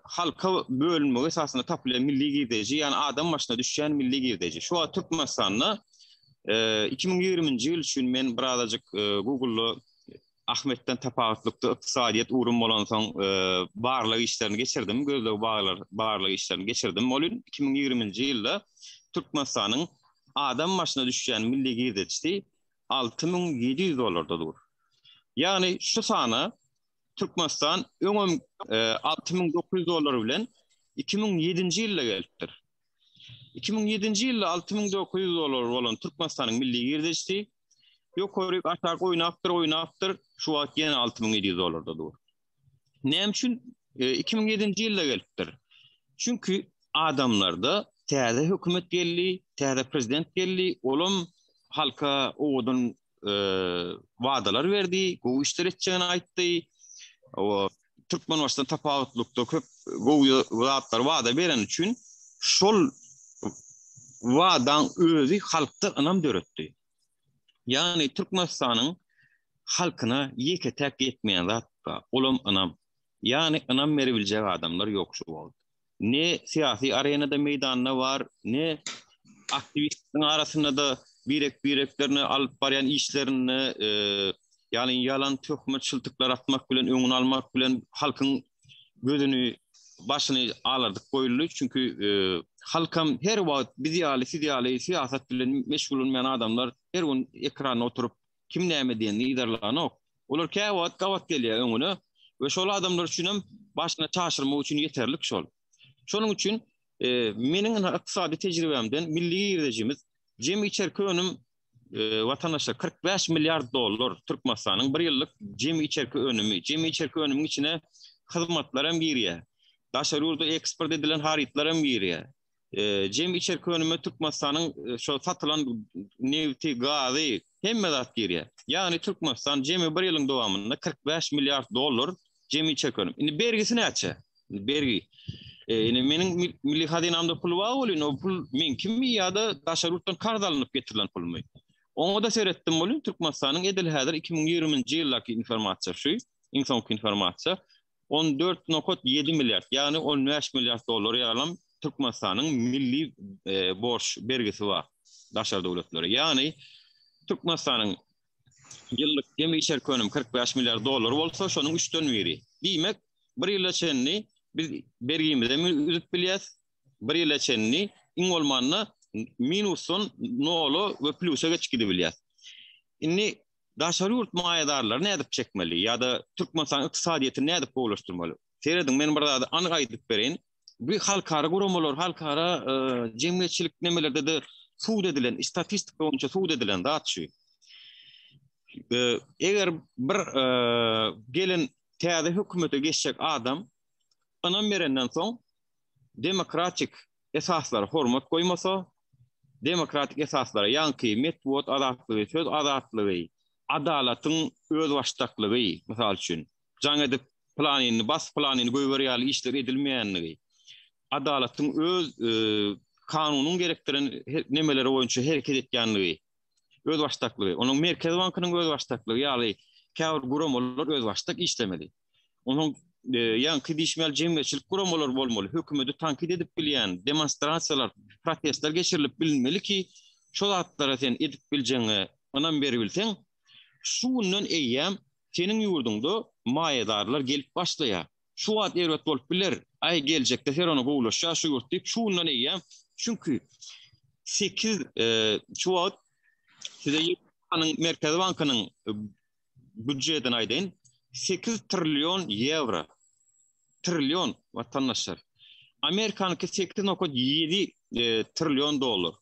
[SPEAKER 3] halka bölünmegi esasynda tapylan milli girdeji, ýani adam başyna düşýän milli girdeji. Şu Türkmenistanyň 2020-nji ýyl üçin men birazajyk Google'da Ahmetden tapawatlykda ykdysadyýet urum bolan soň barlyk işlerini geçirdim, gözle barlyk işlerini geçirdim. Olun 2020-nji ýylda Türkmenistanyň adam başına düşen milli girdejisi $6.700 Yani şu sana Türkmenistan öňüm $6.900 bilen 2007-nji ýylda gelipdir. 2007-nji ýylda $6.900 bolan Türkmenistanyň milli girdejisi ýokary aşağı oýnapdyr şu wagt ýene $6.700. Näme üçin 2007-nji ýylda gelipdir? Çünkü adamlarda täze hökümet geldi, täze prezident geldi, olum halka oğudun wadalar verdi, gowy işler etjegini aýtdy. O Türkmenbaşdan tapawutlukda köp gowy wada beren üçin şol wadan özü halkda anam döretdi. Yani Türkmenistanyň halkyna ýeke täk etmeýän zatda olum anam. Yani anam beribiljek adamlar ýok şu boldy. Ne siyasi arenada meydanyna var, ne aktivistlerin arasında da bireklerini alıp baryan işlerini yani yalan töhmet çıltıklar atmak bilen, öňüni almak bilen halkın gözünü başını alardyk goýuldy. Çünkü halkam her wagt biziýaly siyasat bilen meşgul bolmayan adamlar her gün ekrana oturup kim näme diýen liderlerine ok. Olar käwat gawat gelýär öňüne we şol adamlar üçin başyna çaşyrmak üçin yeterlik şol. Şonuň üçin meniň ykdysady tejribemden milli ýerdejimiz jemi içerki önüm vatandaşlar 45 milyar dolar Türkmenistanyň bir ýyllyk jemi içerki önümüň içine hyzmatlar hem girýär. Daşary ýurda eksport edilen haritlar hem girýär. Jemi içerki önüme Türkmenistanyň şo satylan nefti, gazy hemme zat girýär. Yani Türkmenistan jemi bir ýylyň dowamynda 45 milyar dolar jemi içerki önüm. Indi bergisi näçe? Bergi meniň milli hazinamda pul bar bolýan, o pul menkinmi ýa-da daşarutdan karz alınıp getirilen pulmy? Oňa da seretdim bolýan Türkmenistanyň edil häzir 2020-nji ýyldaky informasiýa şu, iň soňky informasiýa 14,7 milyar, ýani 15 milyar dolar ýalam Türkmenistanyň milli borç bergisi bar daşar dowlatlary. Ýani Türkmenistanyň ýyllyk jemi içerki önüm 45 milyar dolar bolsa, şonuň 3'den biri. Diýmek, bir ýyl içinde biz bergimize üzüp bilýäs, bir ýyl içinde iň bolmanda minusun nolu ve plusa geçkidi bilýäs. Indi daşary ýurt maýadarlar nädip çekmeli ýa-da Türkmenistan ykdysadyýetini nädip boluşturmaly? Seredin men bir zada anyk aýdyp berin. Bu halkara guramalar, halkara jemgyýetçilik nemelerde de suud edilen, istatistik boýunça suud edilen zat şu. Eger bir gelin täze hökümete geçecek adam anam berenden soň demokratik esaslara hormat goýmasa, demokratik esaslara ýanky metbuat azatlygy, söz azatlygy, adalatyň öz başdaklygy, mysal üçin, jaň edip planyny, bas planyny goýberýärli işler edilmeýänligi, adalatyň öz kanunyň gerektiren nemeleri boýunça hereket etýänligi, öz başdaklygy, onuň Merkez Bankynyň öz başdaklygy, ýaly käwr guramalar öz başdak işlemeli. Onuň ýanky diýişmeli jemgyýetçilik guramalar bolmaly, hökümeti tankit edip bilýän demonstrasiýalar, protestler geçirilip bilinmeli ki, şol zatlara sen edip biljeňi anam beri bilseň, şundan eýýäm seniň ýurdunda maýadarlar gelip başlaýar. Şu wagt erwet bolup biler, ay geljekde her onu gowlaşýar, şu ýurt diýip şundan eýýäm. Çünkü 8 şu wagt size Merkez Bankynyň büdjetinden aýdyn 8 trilyon euro. Trilyon vatandaşlar. Amerikanyňky 8,7 trilyon dolar.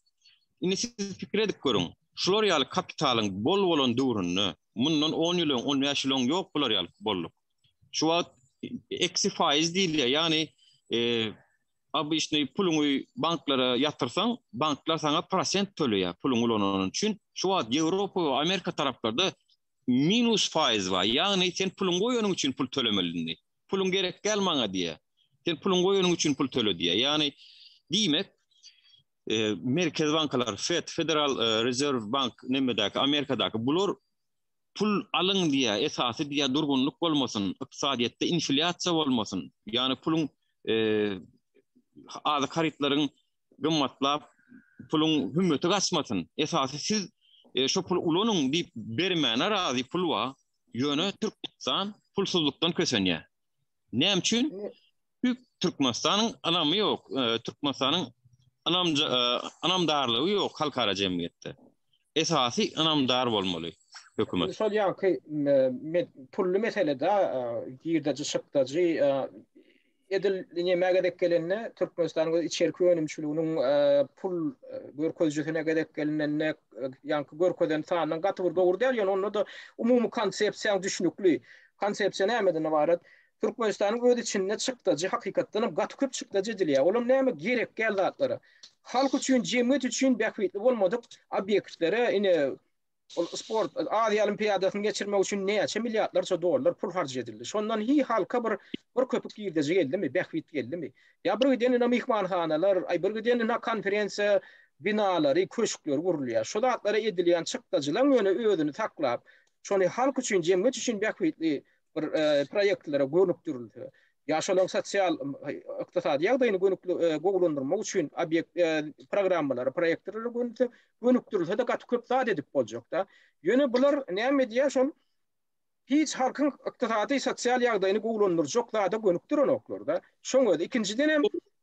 [SPEAKER 3] Indi siz pikir edip görüň. Şular ýaly kapitalyň bol bolan döwründe mundan 10 ýyl, 15 ýyl ýok bular ýaly bolluk. Şu wagt eksi faiz diýilýär. Ýani abişni puluňy banklara ýatyrsaň, banklar sana prosent töleýär puluň ulanyň üçin. Şu wagt Ýewropa we Amerika taraplarda minus faiz var. Yani sen pulun goýanyň üçin pul tölemelisin. Pulun gerek gelmaňa diýe. Sen pulun goýanyň üçin pul töle diýe. Yani diýmek merkez bankalar, Fed, Federal Reserve Bank nemedäki Amerikadaky bular pul alyň diýe, esasy diýe durgunluk bolmasyn, ykdysadyýetde inflyasiýa bolmasyn. Yani pulun azy haritlaryň gymmatlap, pulun hümmeti gaçmasyn. Esasy siz şu pul ulanyň diýip bermäne razy pul wa ýöne Türkmenistan pulsuzlukdan kösenýär. Näme üçin? Türkmenistanyň anamy ýok. Türkmenistanyň anamdarlygy ýok halkara jemgyýetde. Esasy anamdar bolmaly hökümet.
[SPEAKER 1] Şol ýanky pully meselede ýerde şykdagy edil näme gedek gelenine Türkmenistanyň içerki önümçülüğünün pul görkezjekine gedek gelenine ýanky görkezen sanyň gaty bir dogry däl, ýani onu da umumy konsepsiýa düşünükli. Konsepsiýa nämeden ibaret? Türkmenistan'ın öz içinde çıktı. Hakikaten gatıkıp çıktı dediler. Oğlum näme gerek geldi atları. Halk üçün, cemiyet üçün bekvitli olmadık obyektlere yine sport Adi Olimpiyadasını geçirmek için neçe milyarlarca dolar pul harcadıldı. Şondan hi halka bir köpük girdi geldi mi? Bekvit geldi mi? Ya bir giden mehmanxanalar, ay bir giden konferansiya binaları, köşkler kuruluyor. Şu dağıtlara edilen çıktıcılar yöne özünü taklap, şonu halk üçün, cemiyet üçün bekvitli bir proyektlere gönüktürüldü. Yaşanan sosyal iqtisadi ýagdaýyny gowlandyrmak üçin obyekt programmalary, proyektleri gönüktürülse de köp zat edip boljak da. Ýöne bular näme diýär şol hiç halkyň iqtisady sosial ýagdaýyny gowlandyrjak da gönüktüren oklar da. Şoňa da ikinciden hem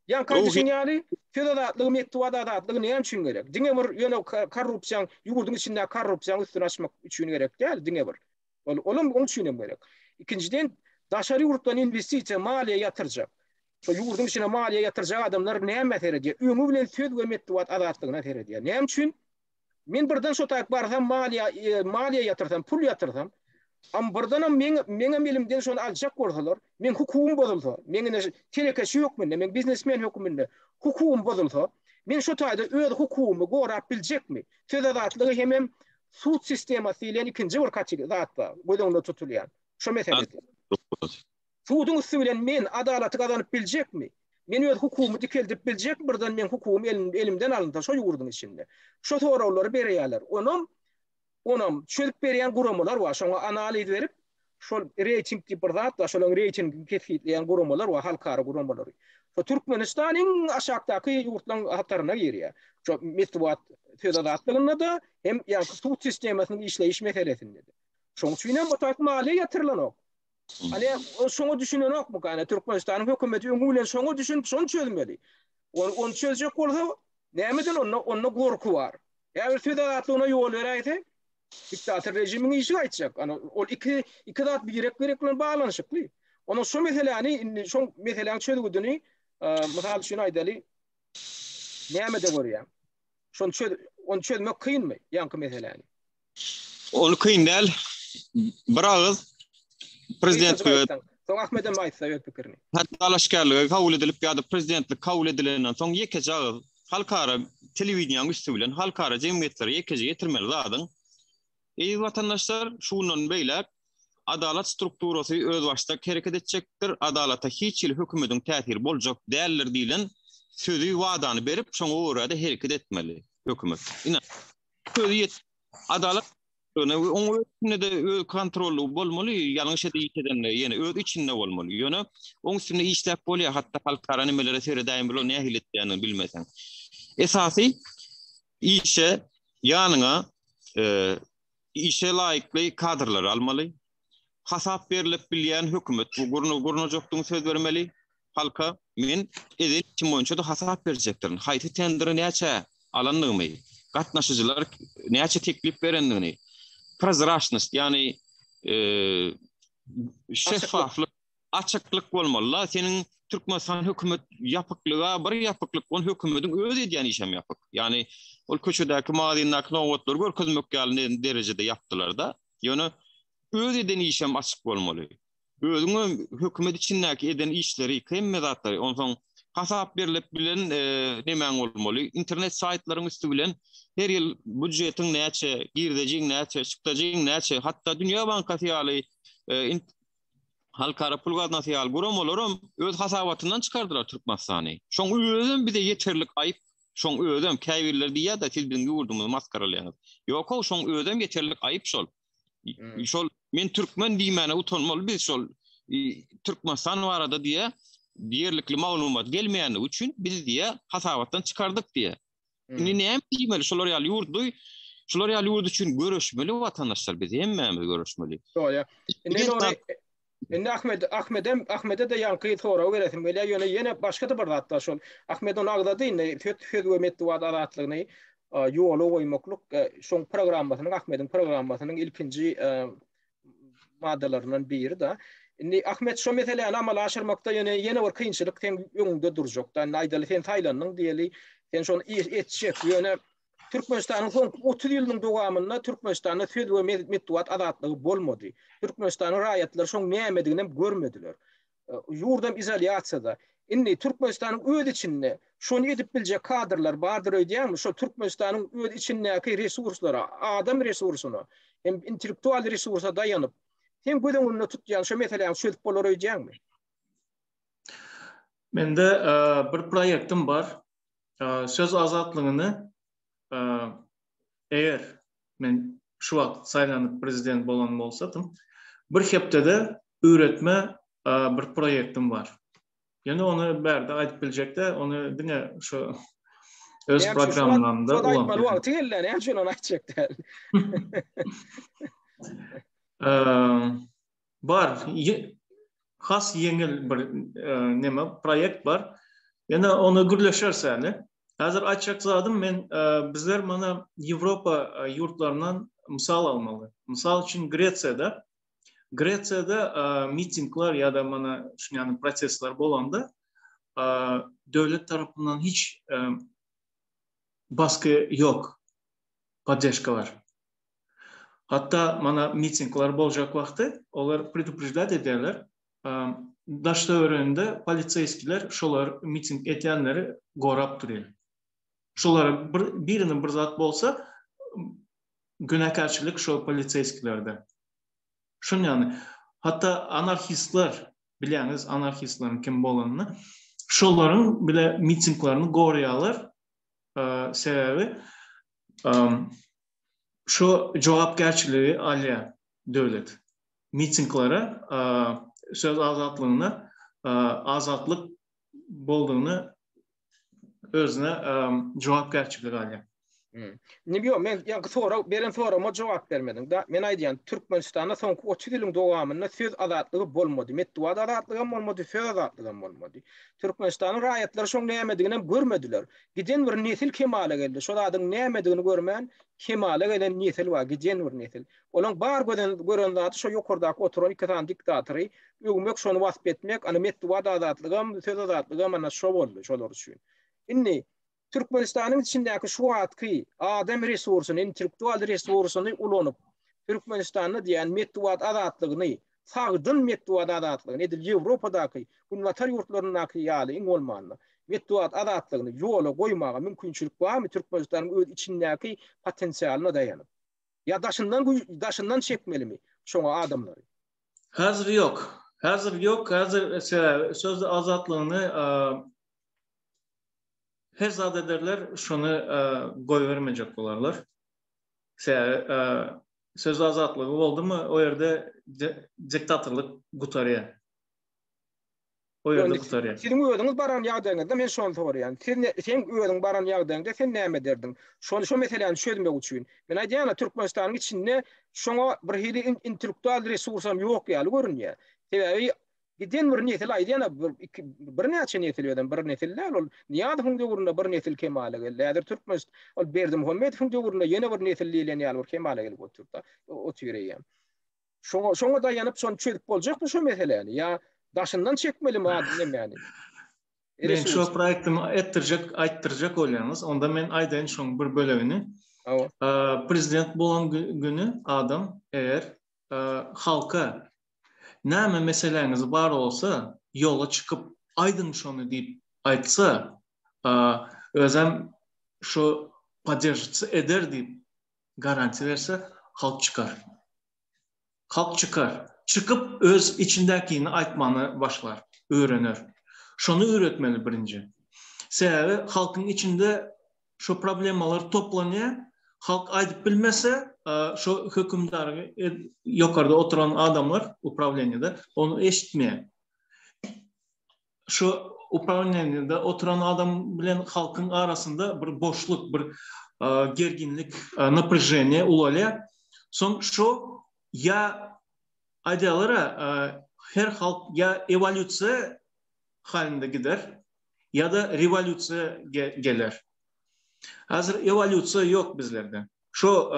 [SPEAKER 1] ýanky düşünýäli feodatlygy metduadatlygy näme üçin gerek? Diňe bir ýöne korrupsiýa, ýurdun içinde korrupsiýa üstüne açmak üçin gerek däl, diňe bir. Olam onun üçin hem gerek. İkinciden daşary ýurtdan investisiýa maliýe ýatyrjak. Şo ýurdun içine maliýe ýatyrjak adamlar näme meter edýär? Öňü bilen söz we metduat adatlygyna ter edýär. Näme üçin? Men birden şo taýyp barsam maliýe ýatyrsam, pul ýatyrsam, am birden meňe elimden şonu aljak bolsalar, men hukukum bozulsa, meňe telekeşi ýok mende, men biznesmen höküminde hukukum bozulsa, men şo taýda öz hukukumy gorap biljekmi? Söz adatlygy hem suç sistematy ile ikinji bir kaçyk zat bar. Gözüňde tutulýan. Şo mesele. Suudun üstü bilen men adalaty kazanyp biljekmi? Men öz hukumy dikeldip biljek birden men hukukum elimden alınsa şo ýurdun içinde. Şo soraglary berýärler. Onam çözüp berýän guramalar bar. Şoňa analiz berip şol reyting bir zat da şolaň reytingi kesitleýän guramalar bar, halkara guramalar. Şo Türkmenistanyň aşakdaky ýurtlaryň hataryna girýär. Şo metduat feodatlygyna da hem ýa-da suç sistemasynyň işleýiş meselesinde. Şoň üçin hem bu taýyp maliýe ýatyrlanok. Hani şoňa düşünen okmu gana Türkmenistanyň hökümeti öňünden şoňa düşün, şonu çözmedi. Onu çözecek bolsa nämeden onna gorku bar. Ýa-da feodatlygyna ýol berýärse diktator rejimini işi aýtjak. Ana ol iki zat bireklerle bağlanşykly. Onu şo meseleni, şo meseleň çözgüdüni misal şunu aýdaly. Näme de görýär? Onu çözmek kıyınmı? Yankı meseleni.
[SPEAKER 3] Onu kıyın değil. Bırakız. Prezident
[SPEAKER 1] Son Ahmet'e maitsa yok fikrini.
[SPEAKER 3] Hatta alaşkarlığı kabul edilip ya da prezidentlik kabul edilenden son yekece ağız halkara televizyon üstü bilen halkara cemiyetleri yekece getirmeli zadın. Vatandaşlar şunun beyler adalet strukturası öz başta hareket edecektir. Adalata hiç il hükümetin täsiri boljak değerler diýilen sözü vadanı berip şoňa uğrada hareket etmeli hükümet. İnan sözü adalet onun üstünde de kontrollü bolmaly, ýalňyş edýän ýene öz içinde bolmaly. Ýöne onun üstünde işläp bolýar, hatda halkara nimelere seredäýin bilen nähil etdiňini bilmesen. Esasy işe ýanyňa işe laýykly kadrlar almaly. Hasap berilip bilýän hökümet bu gurnajokdyň söz bermeli. Halka men edil kim boýunça da hasap berjekdirin. Haýty tenderi näçe alanlygymy, gatnaşyjylar näçe teklip berendigini, prozraçnost ýani şeffaflyk, açyklyk bolmaly. Senin Türkmenistan hökümet ýapyklyga bir ýapyklyk on hökümetiň öz edýän işem ýapyk. Ýani ol köçedäki maýdandaky nowatlar görkezmek ýaly derejede ýapdylar da. Ýöne öz eden işem açyk bolmaly. Özüň hökümet içindäki eden işleri, kemmedatlary, onsoň hasap berilip bilen nemäň bolmaly? İnternet saytlaryň üstü bilen her ýyl budjetiň näçe, girdijiň näçe, çykdyjiň näçe, hatda Dünýä Bankasy ýaly halkara pul gazanasy ýaly guramalarym öz hasabatyndan çykardylar Türkmenistany. Şoň özüm bir de ýeterlik aýyp, şoň özüm käbirler diýär da siz bilen ýurdumy maskaralaýaňyz. Ýok, şoň özüm ýeterlik aýyp şol. Şol men türkmen diýmene utanmaly, biz şol Türkmenistan barada diýe diýerlikli maglumat gelmeýäni üçin biz diýe hasabatdan çykardyk diýe. Näme diýmeli şolar ýaly ýurdy, şolar ýaly ýurdy üçin görüşmeli watandaşlar biz hemmämiz görüşmeli.
[SPEAKER 1] Doğru. Indi Ahmet'e de yankı soraw beresim. Böyle ýene başga da bir zatda şol Ahmet onu agdady indi hökümet adatlygyny ýola goýmaklyk şoň programmasynyň Ahmet'iň programmasynyň ilkinji maddelerinden biri da. Indi Ahmet şo meseleni amala aşyrmakda ýene bir kynçylyk sen öňünde durjak da. Naýdaly sen Taýlandyň diýeli sen şonu etjek ýöne Türkmenistanyň son 30 ýylyň dowamynda Türkmenistanyň söz we metduat adatlygy bolmady. Türkmenistanyň raýatlary şoň nämedigini görmediler. yurdam izolyatsiyada. Inni Türkmenistan'ın öz içinde şonu edip bilecek kadrlar bardır ödeyem, şu Türkmenistan'ın öz içindeki resursları, adam resursunu, hem intellektual resursa dayanıp, hem gözünü tutyan şu meseleyi söyleyip bolar ödeyem mi?
[SPEAKER 2] Mende bir proyektim var. Söz azatlığını eğer men şu vakt saylanıp prezident bolan bolsatım, bir heptede öğretme bir proyektim var. Yani onu berdi aytıp bilecekler, onu dine şu öz programlarında
[SPEAKER 1] ulan bilecek. Vakti geldi, ne şunu aytacaklar.
[SPEAKER 2] Var, has yengil bir neme proyekt var. Yani onu gürleşerse hazır açık zadım men bizler mana Avrupa yurtlarından misal almalı. Misal için Greciyada mitingler ya da mana şunyan prosesler bolanda devlet tarafından hiç baskı yok. Поддержка var. Hatta mana mitingler bolacak vakti onlar предупреждать ederler. Daşta öğreninde politsiyskiler şolar miting etenleri gorap duruyor. Şolar birinin bir zat bolsa günahkarçılık şu politsiyskilerde. Şun yani hatta anarchistler bileniz anarchistlerin kim bolanını şoların bile mitinglerini goruyalar sebebi şu cevapgerçiliği alya devlet mitinglere söz azatlığına azatlık bolduğunu özüne cevapgerçiliği alya.
[SPEAKER 1] Ne bileyim men yani sorama cevap vermedin. Da men aydiyan Türkmenistan'da son 30 yılın dowamında söz azatlığı bolmadı. Metduat azatlığı bolmadı, söz azatlığı bolmadı. Türkmenistan'ın raýatları şoň nämedigini görmediler. Giden bir nesil kemale geldi. Şol adyň nämedigini görmän kemale gelen nesil var, giden bir nesil. Olaň bar gören zat şo ýokardaky oturan iki tane diktatory ýögmek şonu wasp etmek, ana metduat azatlygy, söz azatlygy mana şo boldy, şolar üçin. Inni Türkmenistan'ın içindeki şu atki adam resursunu, intellektual resursunu ulanyp Türkmenistan'ı diyen metduat azatlığını, sağdın metduat azatlığını, edil Avrupa'daki ünvatar yurtlarındaki ýaly iň bolmanda metduat azatlığını ýola goýmaga mümkinçilik barmy Türkmenistan'ın öz içindeki potensialyna dayanıp? Ya daşından çekmelimi şoňa adamlary?
[SPEAKER 2] Hazır yok. Hazır söz azatlığını her zat ederler şunu goy vermeyecek olarlar. Söz azatlığı oldu mu o yerde diktatörlük gutarıya. O yerde gutarıya.
[SPEAKER 1] Sizin öýüňiz baran ýagdaýynda men şonu soraýan. Sen öýüň baran ýagdaýynda sen näme derdin? Şonu meseleýäni çözmek üçin. Men aýdýan Türkmenistanyň içinde şoňa bir hili intellektual resursam ýok ýaly görünýär. Sebebi giden bir nesil aýdýan bir näçe nesil öýden bir nesiller ol niýat huňda gurunda bir nesil kemale geldi. Häzir Türkmenistan ol Berdi Muhammed huňda gurunda ýene bir nesil ýaly kemale gelip oturdy. O türeýär. Şoňa daýanyp şonu çözüp boljakmy şu meseleni? Ya daşından çekmelimi adym yani?
[SPEAKER 2] Ben şu proyektimi aýtdyrjak bolýanys, onda men aýdaýyn şoň bir bölegini. Prezident bolan günü adam eğer halka näme meseleňiz bar bolsa yola çıkıp aydın şonu deyip aytsa özem şu поддерживаться eder deyip garanti verse halk çıkar. Halk çıkar. Çıkıp öz içindekini aytmany başlar, öğrenir. Şonu öğretmeli birinci. Sebebi halkın içinde şu problemler toplanıyor. Halk aytıp bilmese şu hükümdar yukarıda oturan adamlar upravlenyada onu eşitmiyor. Şu upravlenyada oturan adam bilen halkın arasında bir boşluk, bir gerginlik, напряжение ulalıyor. Son şu ya aydalara her halk ya evolüsiya halinde gider ya da revolüsiya gelir. Hazır evolüsiya yok bizlerde. Şu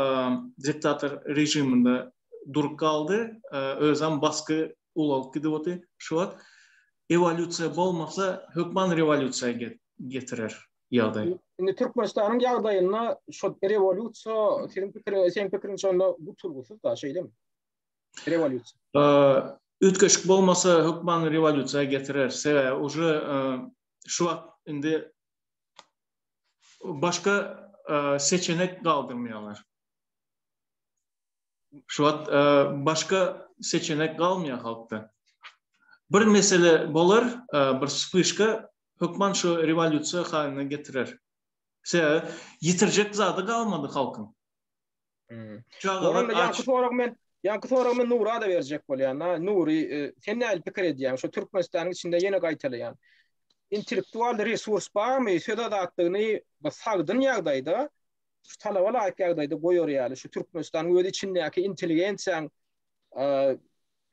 [SPEAKER 2] diktatör rejiminde durup kaldı, özem baskı ulalık gidiyordu. Şu an evolüsiya bolmasa hükman revolüsiya getirir ýagdaý.
[SPEAKER 1] Indi Türkmenistan'ın ýagdaýyna şu revolüsiya, senin pikirin şonda bu turgusuz da şeyle mi? Revolüsiya.
[SPEAKER 2] Ütkeşik bolmasa hükman revolüsiya getirer. Sebe уже şu vakt indi başka seçenek kaldırmıyorlar. Şu vakt başka seçenek kalmıyor halkta. Bir mesele bolar, bir spışka hükman şu revolüsiya haline getirer. Sebe yitirecek zadı kalmadı halkın.
[SPEAKER 1] Yankı sorak men Nura da verecek bolýan. Nuri sen näme pikir edýän? Şu Türkmenistanyň içinde ýene gaýtalýan. İntellektual resurs barmy? Söz adatlygyny basagdyn ýagdaýda, şu talaba laýyk ýagdaýda goýar ýaly. Şu Türkmenistanyň özi içindäki intelligensiýaň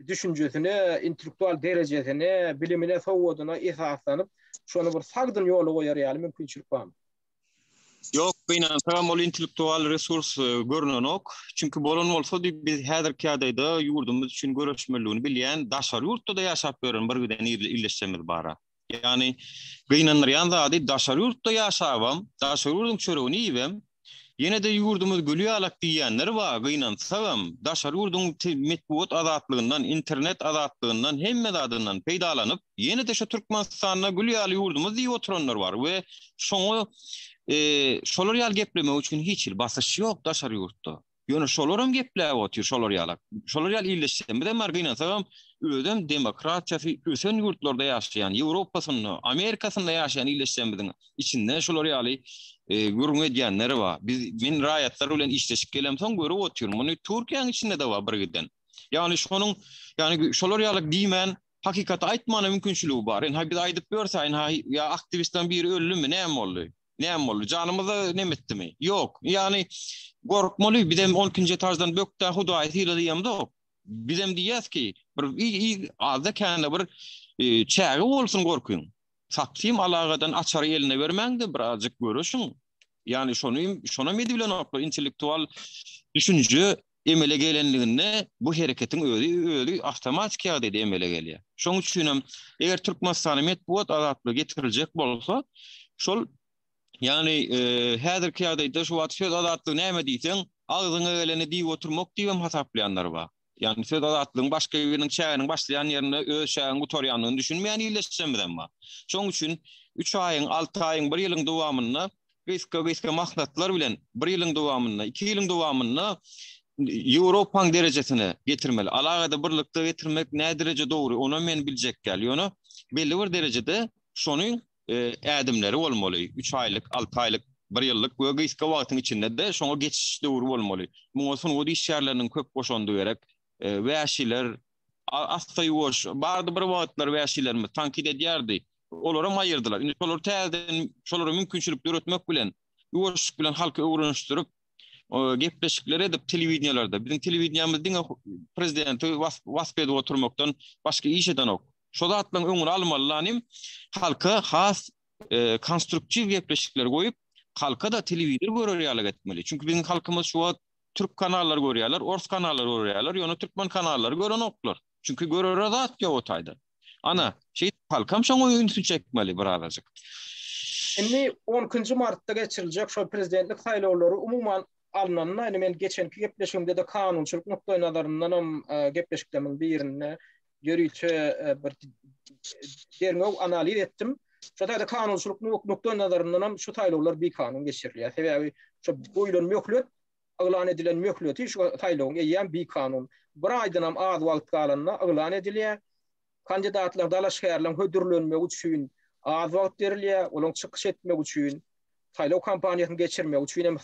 [SPEAKER 1] düşünjesine, intellektual derejesine, bilimine, sowwadyna esaslanyp, şonu bir sagdyn ýoly goýar ýaly mümkinçilik barmy?
[SPEAKER 3] Yok, beýnan tamam ol intellektual resurs görünen ok. Çünkü bolan bolsa biz häzirki ýagdaýda ýurdumyz üçin görüşmeliligini bilýän daşary ýurtda da ýaşap gören bir güden illeşsemiz bara. Yani gynanýan zady daşary ýurtda ýaşabam, daşary ýurduň çöregini ýibem. Ýene de ýurdumyz gülýalak diýenler bar, gynansam, daşary ýurduň metbuat azatlygynyň, internet azatlygynyň hemme zadyndan peýdalanyp, ýene de şu Türkmenistanyna gülýaly ýurdumyz diýip oturanlar bar we şoňa şolar ýal geplemek üçin hiç il basyş ýok daşary ýurtda. Ýöne şolaram gepläp otyr şolar ýalak. Şolar ýal illeşsem de margynansam özüm demokratiýa ösen ýurtlarda ýaşaýan, Ýewropasyny, Amerikasyny ýaşaýan illeşsem içinde şolar ýaly gurgun edýänler bar. Men raýatlar bilen işleşip gelemsoň görüp otyrm. Muny Türkiýanyň içinde de bar bir giden. Yani şonuň şolar ýalyk diýmän hakikaty aýtmana mümkinçiligi bar. Biz aýdyp görsäň ýa aktivistden biri öldümi näme boldy? Näme boldy? Janymyza nemetdimi? Ýok. Yani gorkmaly bizem 12-nji etajdan bökde Hudaý hyla diýemdi. Bizem diýäs ki bir azda kände bir çägi bolsun gorkun. Saktym alagadan açar eline bermäňdi birazjyk görüşüň. Yani şona medi bilen oklar intellektual düşünje emele gelenliginde bu hereketiň özi awtomatik ýagdaýda emele gelýär. Şoň üçin hem eger Türkmenistany metbuat azatlygy getiriljek bolsa, şol yani häzirki ýagdaýda şu wagt söz azatlygy näme diýseň, agzyňa geleni diýip oturmak diýen hasaplanlar bar. Yani söz azatlygyň başga biriniň şäheriniň başlayan ýerine öz şäheriniň gutarýanlygyny düşünmeýän illeşsem bar. Şoň üçin 3 aýyň, 6 aýyň, 1 ýylyň dowamyna beýske maksatlar bilen 1 ýylyň dowamyna, 2 ýylyň dowamyna Ýewropaň derejesine getirmeli. Alagada birlikde getirmek näme derece dogry, onu men biljek gel. Ýöne belli bir derecede şonuň ädimleri bolmaly. 3 aýlyk, 6 aýlyk, 1 ýyllyk we gyska wagtyň içinde de şoňa geçiş döwrü bolmaly. Muňa son o iş ýerleriniň köp boşandy berek wäşiler asta ýuwaş bardy bir wagtlar wäşilerimiz tankid edýärdi. Olara aýyrdylar. Indi şolar täzeden şolara mümkinçilik döretmek bilen ýuwaşlyk bilen halky öwrenişdirip gepleşikler edip telewiziýalarda bizim telewiziýamyzyň prezidenti wasped oturmakdan başga iş eden ok. Şo zatlaryň öňüne almalylanym halka has konstruktiw gepleşikler goýup halka da telewiziýa görýärlik etmeli. Çünki bizim halkymyz şu Türk kanalları görýärler, Ors kanalları görýärler, ýöne Türkmen kanalları gören oklar. Çünki görýär zat ýok otaýda. Ana, halkam şoňa ýönüş çekmeli birazajyk.
[SPEAKER 1] Indi 10-njy martda geçiriljek şu prezidentlik saýlawlary umumyň alnanyna men geçenki gepleşigimde de kanunçylyk nokta nazaryndan hem gepleşikdemiň birine ýörüçe bir derňew analiz etdim. Şoda kanunçylyk nokta nazaryndan hem şu taýlawlar bir kanun geçirilýär. Sebäbi şu goýulan möhlet, aglan edilen möhleti şu taýlawyň ýa bir kanun. Bir aýdan hem az wagt galanyna aglan edilýär. Kandidatlar dalaş şäherleriniň hödürlenmegi üçin az wagt berilýär, olaň çykyş etmek üçin saýlaw kampaniýasyny geçirmek üçin hem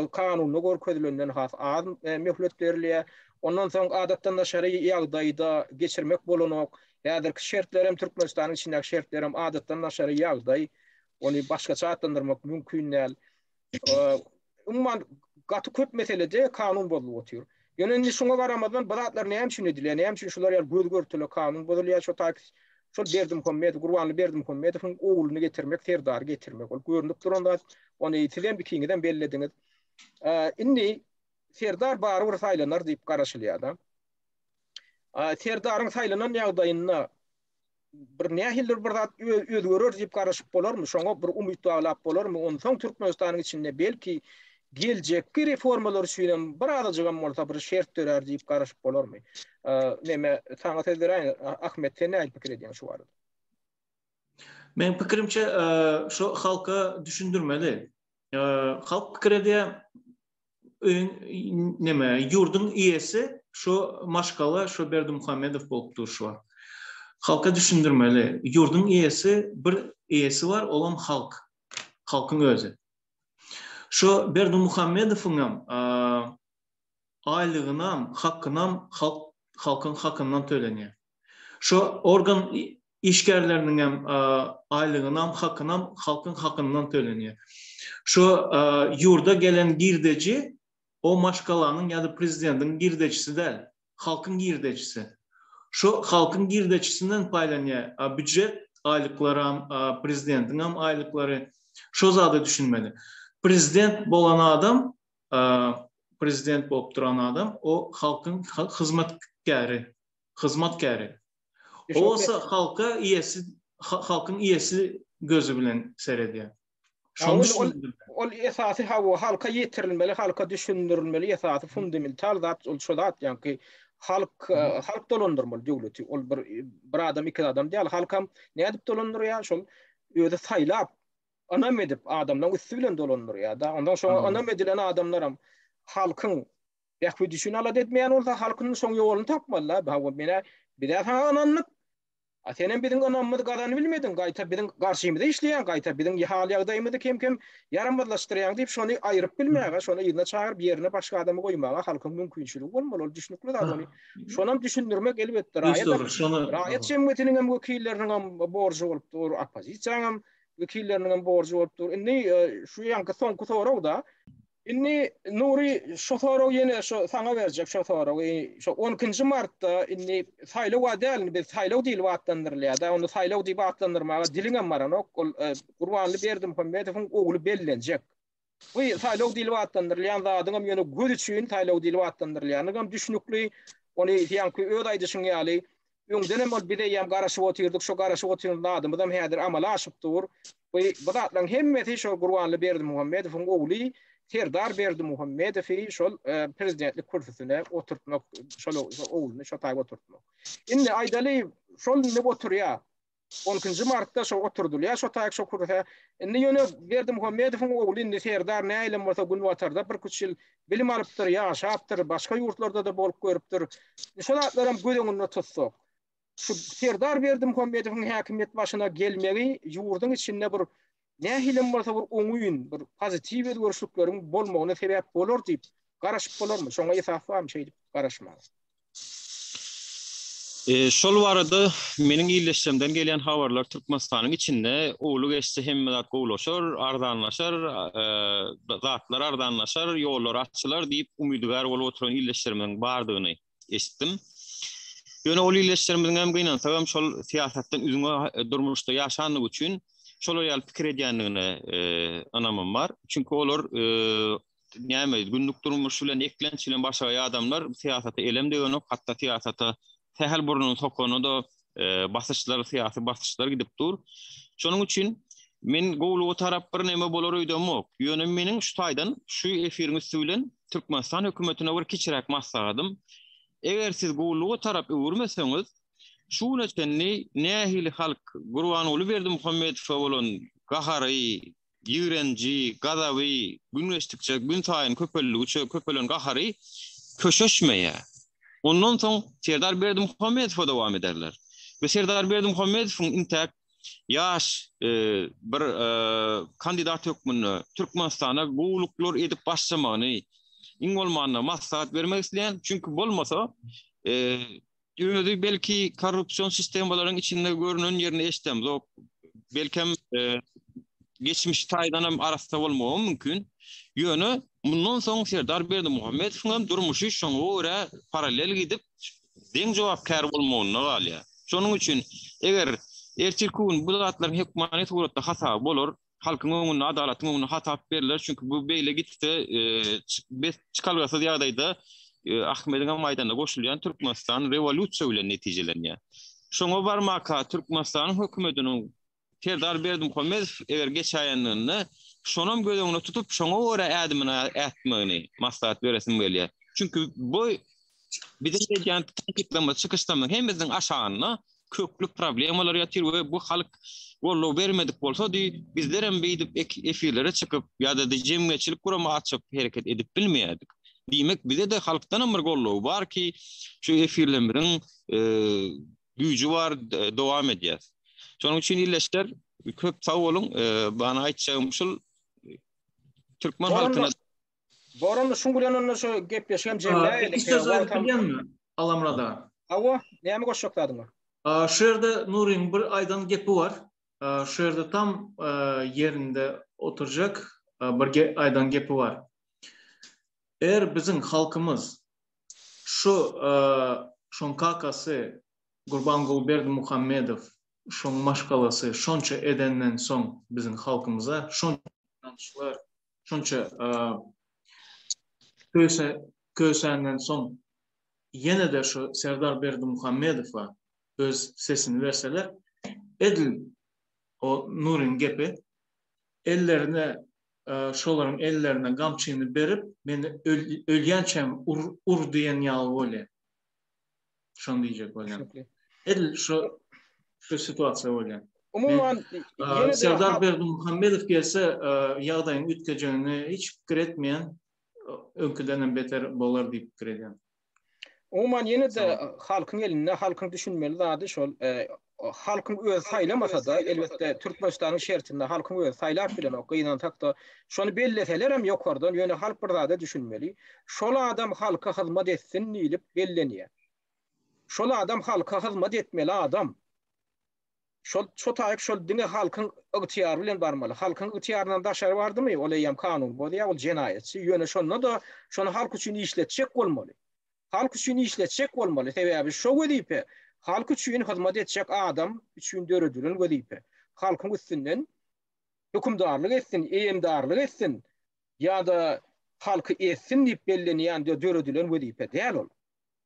[SPEAKER 1] kanuny görkezilenden has az möhlet berilýär. Ondan soň adatdan naşary ýagdaýda geçirmek bolanok. Häzirki şertler hem Türkmenistanyň içindäki şertler hem adatdan naşary ýagdaý. Ony başgaça adlandyrmak mümkin däl. Umman gaty köp meselede kanun bolup otyr. Ýöne şoňa garamadan bazatlar näme üçin edilýär, näme üçin şular ýa göz görtüle kanun bolýar, şol berdim kommet, Gurbanly berdim kommet, ogluny getirmek, Serdar getirmek. Ol görünüp duranda onu ýitilen bir kiňden bellediňiz. Indi Serdar bary bir saýlanar diýip garaşylýar da. Serdaryň saýlanan ýagdaýyna bir nähildir bir zat özgörer diýip garaşyp bolarmy? Şoňa bir umyt baglap bolarmy? Ondan soň Türkmenistanyň içinde belki geljekki reformalar üçin bir azajygam bolsa bir şert törer diýip garaşyp bolarmy? Neme taňat ederäň Ahmet sen näme pikir edýän şu barada?
[SPEAKER 2] Men pikirimçe şu halka düşündürmeli. Halk pikir edýär neme yurdun iyesi şu maşgala şu Berdimuhamedov bolup durşu. Halka düşündürmeli. Yurdun iyesi bir iyesi var, olan halk. Halkın özü. Şu Berdimuhamedov'un aylığınam, hakkınam halkın hakkından tölenýär. Şu organ işgärleriniň aylığınam, hakkınam halkın hakkından tölenýär. Şu yurda gelen girdeci o maşgalanın ya da prezidentin girdecisi değil, halkın girdecisi. Şu halkın girdecisinden paylanýar büdjet aylıkları, prezidentin aylıkları. Şu zada düşünmeli. Prezident bolan adam, prezident bolup duran adam, o halkın hizmetkari. Olsa halka iyesi, halkın iyesi gözü bilen seyredýär.
[SPEAKER 1] Ol esasy halka ýetirilmeli, halka düşündirilmeli, esasy fundamental zat ol şu zat ýa-ni halk dolandyrmaly döwleti. Ol bir adam iki adam diýil, halkam näde dolandyrýar şol öýde saýlap anam edip adamdan üstü bilen dolandyrýar da ondan soň anam edilen adamlaram halkyň ýa-ni düşün ala etmeýän bolsa halkyň soň ýoluny tapmaly. Ha mene bir de ananlyk Atenen biziň anammy gadany bilmedin, gaýta biziň garşymyzda işleýän, gaýta biziň hal ýagdaýymyzy kim ýaramazlaşdyrýan diýip şonu aýryp bilmäge, şonu ýerine çagyryp ýerine başga adamy goýmaga halkyň mümkinçiligi bolmaly. Ol düşünikli zat ony. Şonam düşündirmek elbetde raýat cemgyýetiniň hem wekilleriniň hem borjy bolupdyr, opozisiýanyň hem wekilleriniň hem borjy bolupdyr. Indi şu ýanky soňky sorawda inni Nuri şu soraw ýene şu saňa berjek şu soraw. Şu 12-nji martda inni saýlaw adalny biz saýlaw diýip atlandyrylýar da onu saýlaw diýip atlandyrmaga diliňem baran ok Gurbanly Berdimuhamedowyň ogly bellenjek. Bu saýlaw diýip atlandyrylýan zadyň hem ýene göz üçin saýlaw diýip atlandyrylýan hem düşünikli ony ýanky öz aýdyşyň ýaly öňden hem bir de ýam garaşyp otyrdyk şu garaşyp otyrdyk adamym häzir amala aşypdyr. Bu zatlaryň hemmeti şu Gurbanly Berdimuhamedowyň ogly Serdar Berdimuhamedow şol prezidentlik kursyna oturtmak, şol ogluny şo taýyp oturtmak. Indi aýdaly şol ne oturýar? 12-nji martda şo oturdylýar, şo taýyp şo kursa. Indi ýöne Berdimuhamedowyň ogly Serdar näýle bolsa gün watarda bir küçül bilim alypdyr, ýaşapdyr, başga ýurtlarda da bolup görüpdir. Şolarym gözeňinde tutsak. Şu Serdar Berdimuhamedowyň häkimet başyna gelmegi ýurdun içinde bir nähilim bolsa bir oňuýun, bir pozitiv özgörüşlikleriň bolmagyna sebäp bolar diýip garaşyp bolarmy? Şoňa esasam şey diýip garaşmaly.
[SPEAKER 3] Şol barada meniň ýyleşjemden gelýän habarlar Türkmenistanyň içinde ulu geçse hemme zat gowlaşar, ardanlaşar, zatlar ardanlaşar, ýollar açylar diýip umydgar bolup oturan ýyleşlerimiň bardygyny eşitdim. Ýöne ol ýyleşlerimiň hem gynansa şol siýasatdan üzüňe durmuşda ýaşanlyk üçin şol ýaly pikir edýänligine anamam bar. Çünki olar näme günlük durmuş bilen eklençilen başga adamlar siýasaty elemdeýän, hatda siýasata tähel burnuny sokany da basyşlar, siýasy basyşlar gidip dur. Şonuň üçin men gowlugy tarap bir näme bolar öýdem. Ýöne meniň şu taýdan şu efiriň üstünden Türkmenistan hökümetine bir kiçirek maslahatym. Eger siz gowlugy tarap öwürmeseňiz şu neçenli nähili halk Gurbanly Berdimuhamedow bolan gahary, ýigrenji, gadawy, günleşdikçe gün taýyn köpelen gahary köşeşmeýär. Ondan soň Serdar Berdimuhamedow dowam ederler. Ve Serdar Berdimuhamedowyň intek ýaş bir kandidat hökmüne Türkmenistana gowluklar edip başlamagyny iň bolmanyna maslahat bermek isleýän, çünki bolmasa belki korrupsiyon sistemalaryň içinde görünen ýerini eşitdim. Belki geçmiş taýdanam arasynda bolmagym mümkin. Ýöne bundan soň Serdar Berdimuhamedowyň durmuşy şoňa görä paralel gidip deň jogapkar bolmagyna galýar. Şonuň üçin eger ertirkün bu zatlaryň hökümet uğratda hata bolar, halkyň öňünde adalatyň öňünde hata berler, çünki bu beýle gitdi çykalgasa ýagdaýda Ahmediň maýdana goşulýan Türkmenistan revolýusiýa bilen netijelenýär. Şoňa barmaka Türkmenistan hökümetiniň Serdar Berdimuhamedow eger geçäýänligini şonam gözüňe tutup şoňa göre ädimine ätmegini maslahat beresim gelýär. Çünkü bu bizim edýän tankytlama çykyşlama hem bizden aşağına köklü problemler ýatyr we bu halyk gollu bermedik bolsa bizler hem beýdip efirlere çykyp ýa-da jemgyýetçilik guramy açyp hereket edip bilmeýärdik. Diýmek bize de halkdan bir gollu bar ki şu efirleriň güýji bar dowam edýär. Şonuň üçin illeşler köp sag bolun. Bana aýtjagym şol Türkmen halkyna
[SPEAKER 1] Boranly şuňgulanynda şu gepleşem
[SPEAKER 2] iki söz aýtylýanmy Alamrada?
[SPEAKER 1] Awa, näme goşakladyňar?
[SPEAKER 2] Şu yerde Nuri'nin bir aydan gepi var. Şu yerde tam yerinde oturacak bir aydan gepi var. Eğer bizim halkımız şon kakası Gurbanguly Berdimuhammedov şon maşgalası şonça edenden son bizim halkımıza şonça kösenden son yine de şu Serdar Berdimuhammedov'a öz sesini verseler, edil o Nur'un gepi ellerine şoların ellerine gamçyny berip meni ölýänçem ur diyen ýaly bolýar. Şonu diýjek bolýan. Edil şu situasiýa bolýar.
[SPEAKER 1] Umuman
[SPEAKER 2] Serdar Berdimuhammedov gelse ýagdaýyň ütkejegini hiç pikir etmeýän öňküden beter bolar diýip pikir edýän.
[SPEAKER 1] Umuman yine de halkın elinde, halkın düşünmeli zady şol halkın öz saylamasa da elbette Türkmenistanyň şertinde halkın öz saylap bilen o gynan takda şonu belleseler hem ýokardan ýöne halk bir zada düşünmeli. Şol adam halka hyzmat etsin diýip bellenýär. Şol adam halka hyzmat etmeli adam. Şol taýyk şol dine halkın ygtyýary bilen barmaly. Halkın ygtyýaryna daşary bardymy? Ol ýam kanun bolýar, ol jenaýetçi. Ýöne şonda da şonu halk üçin işletjek bolmaly. Halk üçin işletjek bolmaly. Sebäbi şo wedipe halk üçin hyzmat etjek adam üçin döredilen wedipe. Halkyň üstünden hökümdarlyk etsin, eýemdarlyk etsin ýa-da halky etsin diýip bellenýän döredilen wedipe däl ol.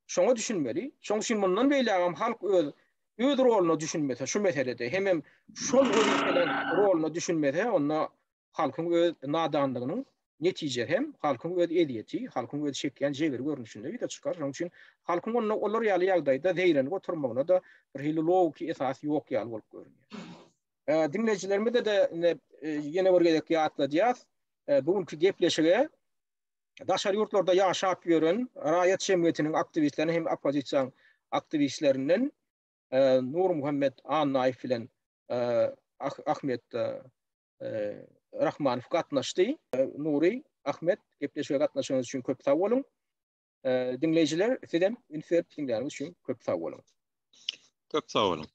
[SPEAKER 1] Şoňa düşünmeli. Şoň üçin mundan beýlägam halk öz roluna düşünmese şu meselede hem şol wedipeler roluna düşünmese onda halkyň öz nadanlygynyň netije hem halkyň öz ediyeti, halkyň öz şekýän jeger görnüşinde bir de çykar. Şoň üçin halkyň olar ýaly ýagdaýda zeýren oturmagyna da bir hili logiki esas ýok ýaly bolup görünýär. Dinleyijilerimize de ýene bir gezek ýatladýas. Bugünkü gepleşige daşary ýurtlarda ýaşap ýören raýat şemgyýetiniň aktivistlerini hem opozisiýa aktivistlerinden Nur Muhammed Annaýew bilen Ahmet Rahmanow gatnaşdy. Nuri, Ahmet gepleşige gatnaşyňyz üçin köp sag bolun. Dinleyijiler, sizem dinleýäriniz üçin köp sag bolun.
[SPEAKER 3] Köp sag bolun.